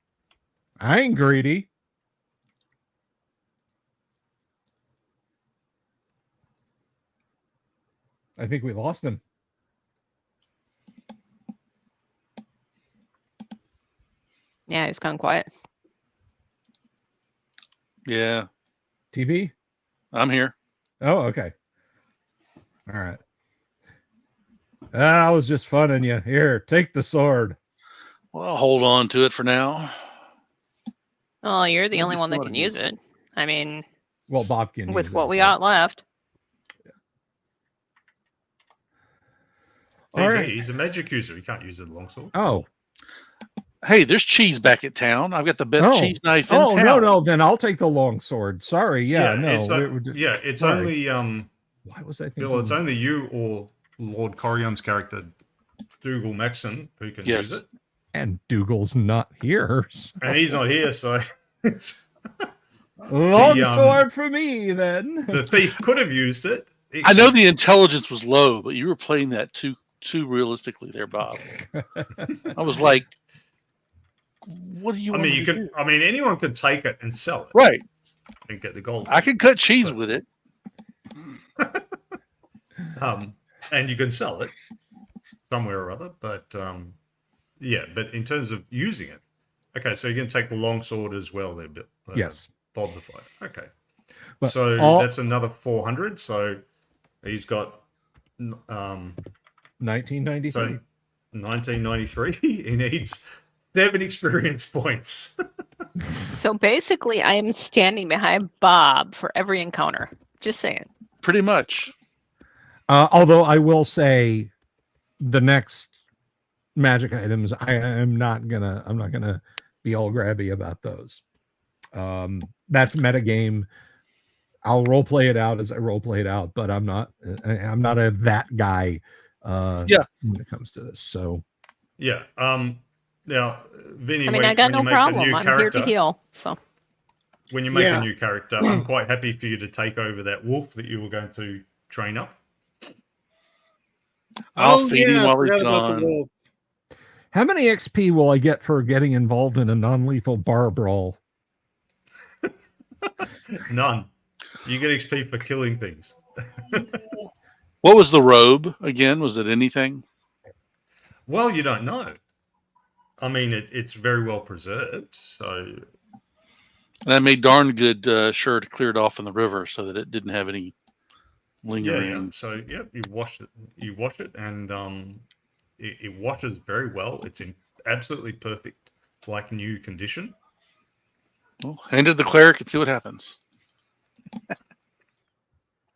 I ain't greedy. I think we lost him. Yeah, he's gone quiet. Yeah, TB? I'm here. Oh, okay. All right. I was just funning you. Here, take the sword. Well, I'll hold on to it for now. Oh, you're the Maybe only one that can somebody use it. I mean, Well, Bob can with use what it, we but- got left. All right. He's a magic user. He can't use a longsword. Oh. Hey, there's cheese back at town. I've got the best cheese knife in Oh, town. no. Then I'll take the long sword. Sorry. Yeah, no. It's sorry. only Why was I thinking? Bill, it's only you or Lord Corion's character, Dougal Maxon, who can use it. And Dougal's not here. So. And he's not here, so it's long sword for me, then. the thief could have used it. I know the intelligence was low, but you were playing that too realistically there, Bob. I was like, what do you want me to do? I mean, anyone could take it and sell it. Right. And get the gold. I can cut cheese with it. And you can sell it somewhere or other, but yeah, but in terms of using it, okay, so you're going to take the longsword as well there, Bill. Yes. Bob the fighter. Okay. But So that's another 400. So he's got 1993. So 1993. He needs 7 experience points. So basically, I am standing behind Bob for every encounter. Just saying. Pretty much. Although I will say, the next magic items, I'm not gonna be all grabby about those. That's metagame. I'll role play it out as I role play it out, but I'm not a that guy. When it comes to this, so yeah. Now, Vinny, I mean, I got no problem. I'm here to heal. So when you make a new character, I'm quite happy for you to take over that wolf that you were going to train up. I'll feed him while he's gone. How many XP will I get for getting involved in a non-lethal bar brawl? None. You get XP for killing things. What was the robe again? Was it anything? Well, you don't know. I mean, it's very well preserved, so. And I made darn good sure to clear it off in the river so that it didn't have any lingering. Yeah. So yeah, you wash it, and it washes very well. It's in absolutely perfect, like new condition. Well, hand it to the cleric and see what happens.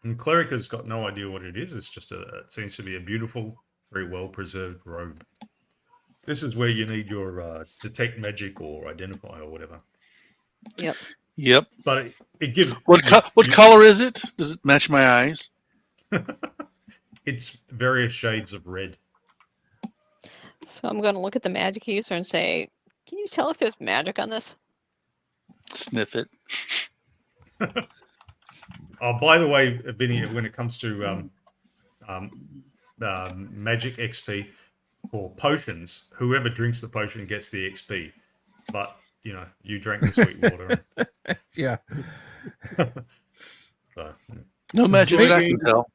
And cleric has got no idea what it is. It's just it seems to be a beautiful, very well preserved robe. This is where you need your detect magic or identify or whatever. Yep. But it gives. What color is it? Does it match my eyes? It's various shades of red. So I'm going to look at the magic user and say, can you tell if there's magic on this? Sniff it. Oh, by the way, Vinny, when it comes to magic XP for potions, whoever drinks the potion gets the XP. But, you drank the sweet water. Yeah. So, No magic that I can tell.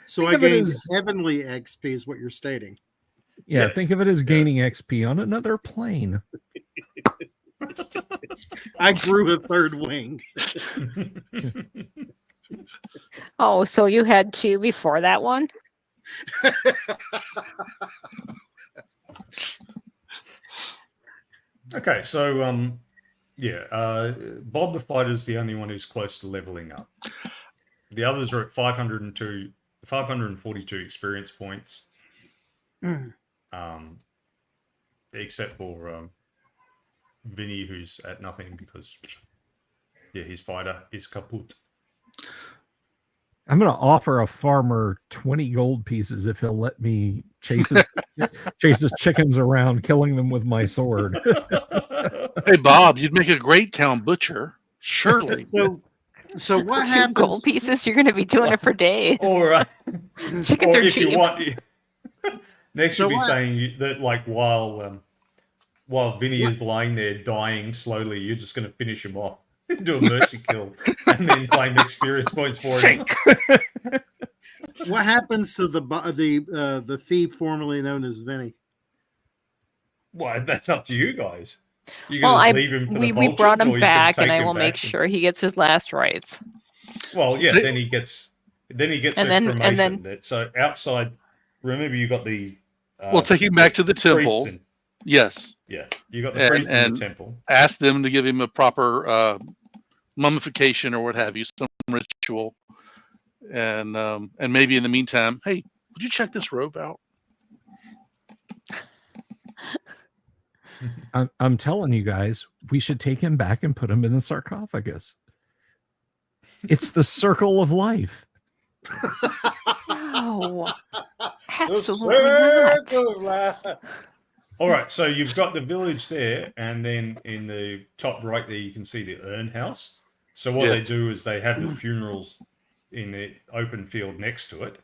So I gained heavenly XP is what you're stating. Yeah, Yes. think of it as gaining XP on another plane. I grew a third wing. Oh, so you had 2 before that one? Okay, so Bob the Fighter is the only one who's close to leveling up. The others are at 542 experience points. Except for Vinny, who's at nothing because his fighter is kaput. I'm going to offer a farmer 20 gold pieces if he'll let me chase his chickens around, killing them with my sword. Hey, Bob, you'd make a great town butcher. Surely. So what 2 happens? gold pieces? You're going to be doing it for days. Or Chickens or are if cheap. you want, next So should be what? saying that like while Vinny is lying there dying slowly, you're just going to finish him off, do a mercy kill, and then claim experience points for him. What happens to the thief formerly known as Vinny? Well, that's up to you guys. You're Well, going to leave him for the we vultures, brought or him you're gonna back, take and I him will make back sure he gets his last rites. Well, yeah, then he gets And a then- cremation. and then- So outside, remember you got the. We'll take him back to the temple. priests Yes. Yeah, you got the priest in And the temple. ask them to give him a proper mummification or what have you, some ritual. And maybe in the meantime, hey, would you check this robe out? I'm telling you guys, we should take him back and put him in the sarcophagus. It's the circle of life. No, absolutely not. All right, so you've got the village there, and then in the top right there, you can see the urn house. So what they do is they have the funerals in the open field next to it,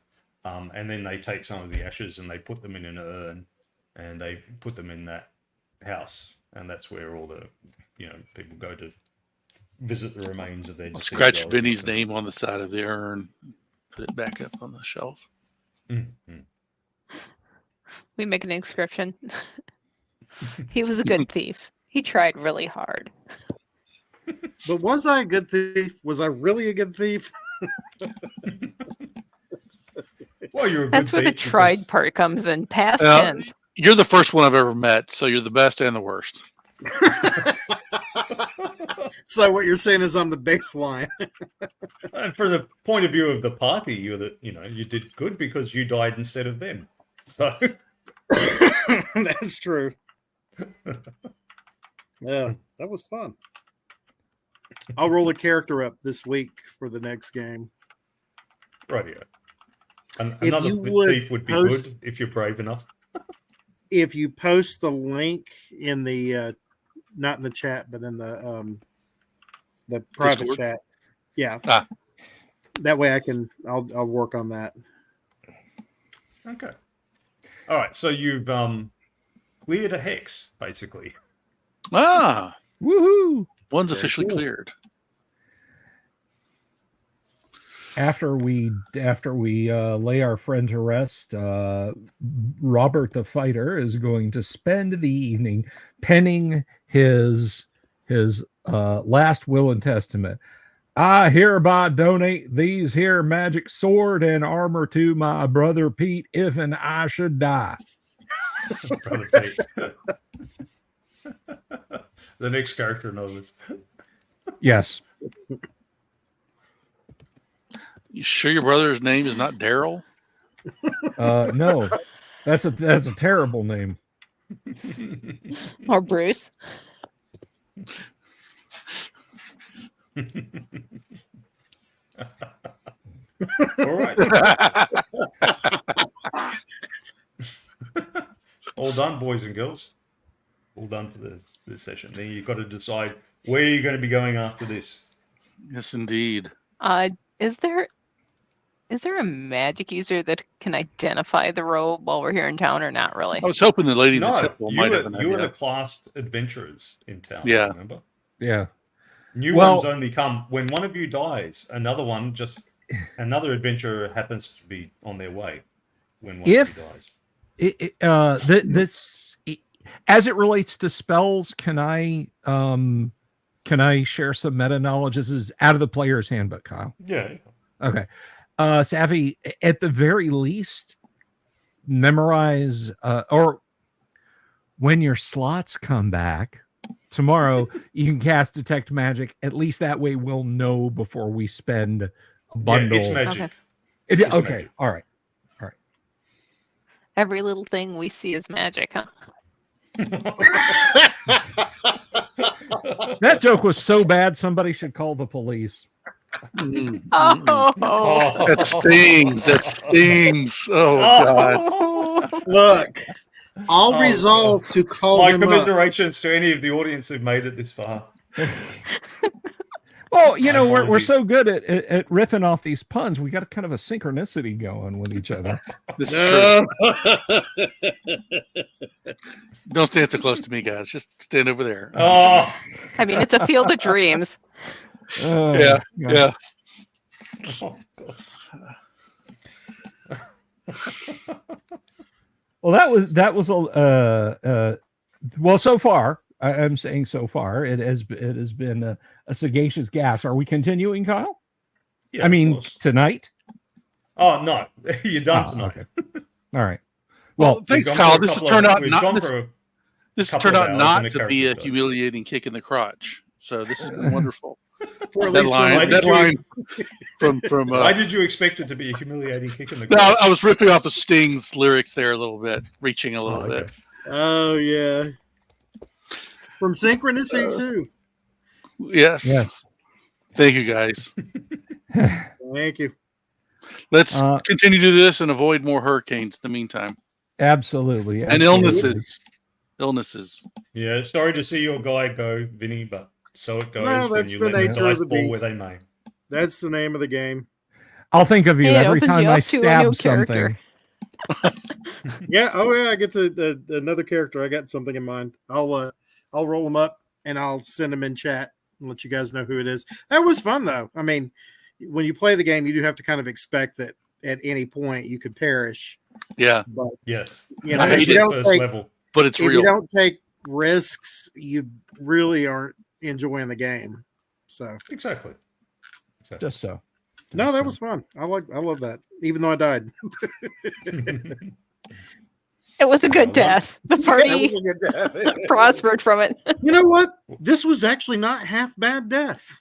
and then they take some of the ashes and they put them in an urn, and they put them in that house, and that's where all the people go to visit the remains of their. I'll deceased scratch relatives. Vinny's name on the side of the urn, put it back up on the shelf. Mm-hmm. We make an inscription. He was a good thief. He tried really hard. But was I a good thief? Was I really a good thief? Well, you're a good That's where the thief tried because- part comes in. Past tense. You're the first one I've ever met, so you're the best and the worst. So what you're saying is I'm the baseline. And from the point of view of the party, you did good because you died instead of them. So That's true. Yeah, that was fun. I'll roll a character up this week for the next game. rightio. And If another you would thief would be post- good if you're brave enough. If you post the link in the not in the chat, but in the private Discord? chat, yeah. Ah. That way I'll work on that. Okay. All right. So you've cleared a hex, basically. Ah, Woohoo! one's Very officially cool. cleared. After we lay our friend to rest, Robert the Fighter is going to spend the evening penning his last will and testament. I hereby donate these here magic sword and armor to my brother Pete if and I should die. Brother Pete. The next character knows. Yes. You sure your brother's name is not Daryl? No. That's a terrible name. Or Bruce. All right. All done, boys and girls. All done for this session. Then you've got to decide where you're going to be going after this. Yes, indeed. Is there a magic user that can identify the robe while we're here in town, or not really? I was hoping the lady in the No, temple you might were, have an you were the idea. classed adventurers in town. Yeah. Remember? Yeah. New Well- ones only come when one of you dies. Another adventurer happens to be on their way when one If- of you dies. As it relates to spells, can I can I share some meta knowledge? This is out of the player's handbook, Kyle. Yeah. Okay. Savvy, at the very least, memorize or when your slots come back tomorrow, you can cast Detect Magic. At least that way we'll know before we spend a bundle. Yeah, it's magic. Okay. It's Okay. magic. All right. Every little thing we see is magic, huh? That joke was so bad, somebody should call the police. Oh. That stings. That stings. Oh, God. Look, I'll Oh, resolve to call My him up. commiserations to any of the audience who've made it this far. Well, you know, we're Apologies. so good at riffing off these puns. We got kind of a synchronicity going with each other. This is true. Don't stand so close to me, guys. Just stand over there. Oh, I mean, it's a field of dreams. Oh, Yeah, God. yeah. oh God. Well, that was well, so far. I'm saying so far it has been a sagacious gas. Are we continuing, Kyle? Yeah, I of mean, course. tonight. Oh no, you're done Oh, tonight. okay. All right. Well, Well, thanks, We've gone Kyle. through a This has couple turned of- out we've not gone this, through this has couple turned of out hours not in a to be a character study. humiliating kick in the crotch. So this has been wonderful. For at That least line, Why that did you- line from. Why did you expect it to be a humiliating kick in the No, crotch? I was riffing off of Sting's lyrics there a little bit, reaching a little okay. bit. Oh yeah. From Synchronicity too. Yes. yes. Thank you, guys. Thank you. Let's Uh, continue to do this and avoid more hurricanes in the meantime. Absolutely. And absolutely. illnesses. Yeah, sorry to see your guy go, Vinny, but so it goes Well, when that's you the let the nature of dice the fall where beast. they may. That's the name of the game. I'll think of you Hey, it every opens time you I up to a new stab character. something. Yeah. Oh yeah. I get the another character. I got something in mind. I'll roll them up and I'll send them in chat and let you guys know who it is. That was fun though. I mean, when you play the game, you do have to kind of expect that at any point you could perish. Yeah, But Yes. you know, I if hate you it. don't First take level. but it's if real. you don't take risks, you really aren't enjoying the game. So Exactly. Just so. no, Just that so. was fun. I love that. Even though I died. It was a good Yeah, death. The That party was a good death. prospered from it. You know what? This was actually not half bad death.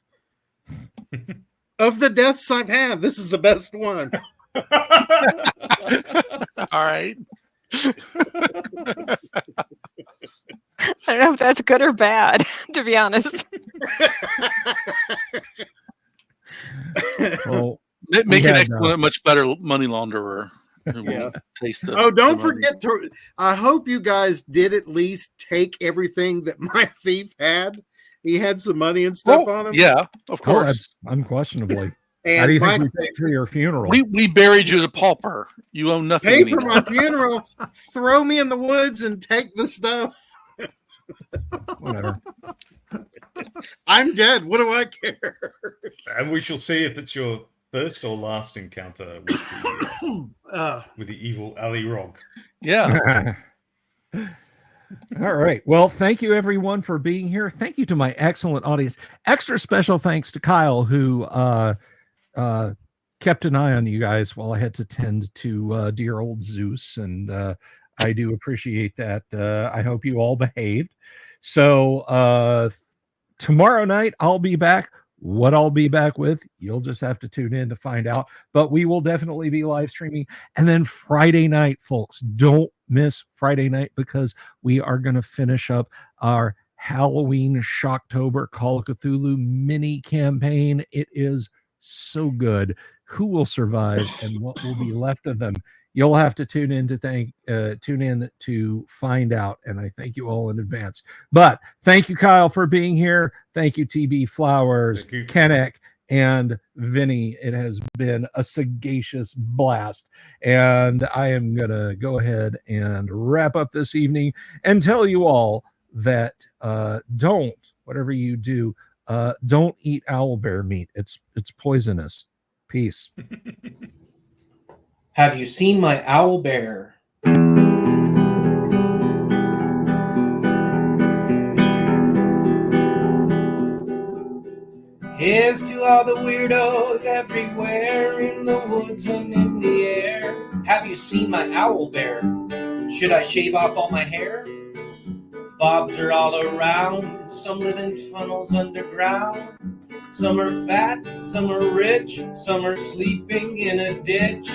Of the deaths I've had, this is the best one. All right. I don't know if that's good or bad, to be honest. Well, Make an had, excellent, much better money launderer. Who will Yeah. taste the, Oh, don't the money. forget to. I hope you guys did at least take everything that my thief had. He had some money and stuff Oh, on him. Yeah, of oh, course. that's unquestionably. How And do you my, think we paid for your funeral? We buried you as a pauper. You own nothing pay for anymore. my funeral. Throw me in the woods and take the stuff. Whatever. I'm dead. What do I care? And we shall see if it's your first or last encounter with the evil Ali Rog. Yeah. All right. Well, thank you everyone for being here. Thank you to my excellent audience. Extra special thanks to Kyle, who kept an eye on you guys while I had to tend to dear old Zeus, and I do appreciate that. I hope you all behaved. So tomorrow night I'll be back. What I'll be back with, you'll just have to tune in to find out. But we will definitely be live streaming. And then Friday night, folks, don't miss Friday night, because we are going to finish up our Halloween Shocktober Call of Cthulhu mini campaign. It is so good. Who will survive and what will be left of them? You'll have to tune in to find out. And I thank you all in advance. But thank you, Kyle, for being here. Thank you, TB Flowers, Thank you. Kennick, and Vinny. It has been a sagacious blast. And I am going to go ahead and wrap up this evening and tell you all that whatever you do, don't eat owlbear meat. It's poisonous. Peace. Have you seen my owl bear? Here's to all the weirdos everywhere, in the woods and in the air. Have you seen my owl bear? Should I shave off all my hair? Bobs are all around, some live in tunnels underground. Some are fat, some are rich, some are sleeping in a ditch.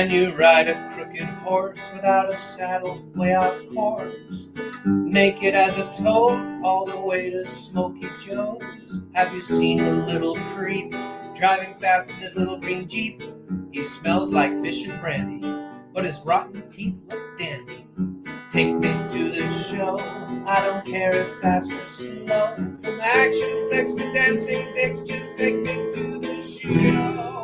Can you ride a crooked horse without a saddle, way off course? Naked as a toad, all the way to Smoky Joe's. Have you seen the little creep driving fast in his little green Jeep? He smells like fish and brandy, but his rotten teeth look dandy. Take me to the show, I don't care if fast or slow. From action flicks to dancing dicks, just take me to the show.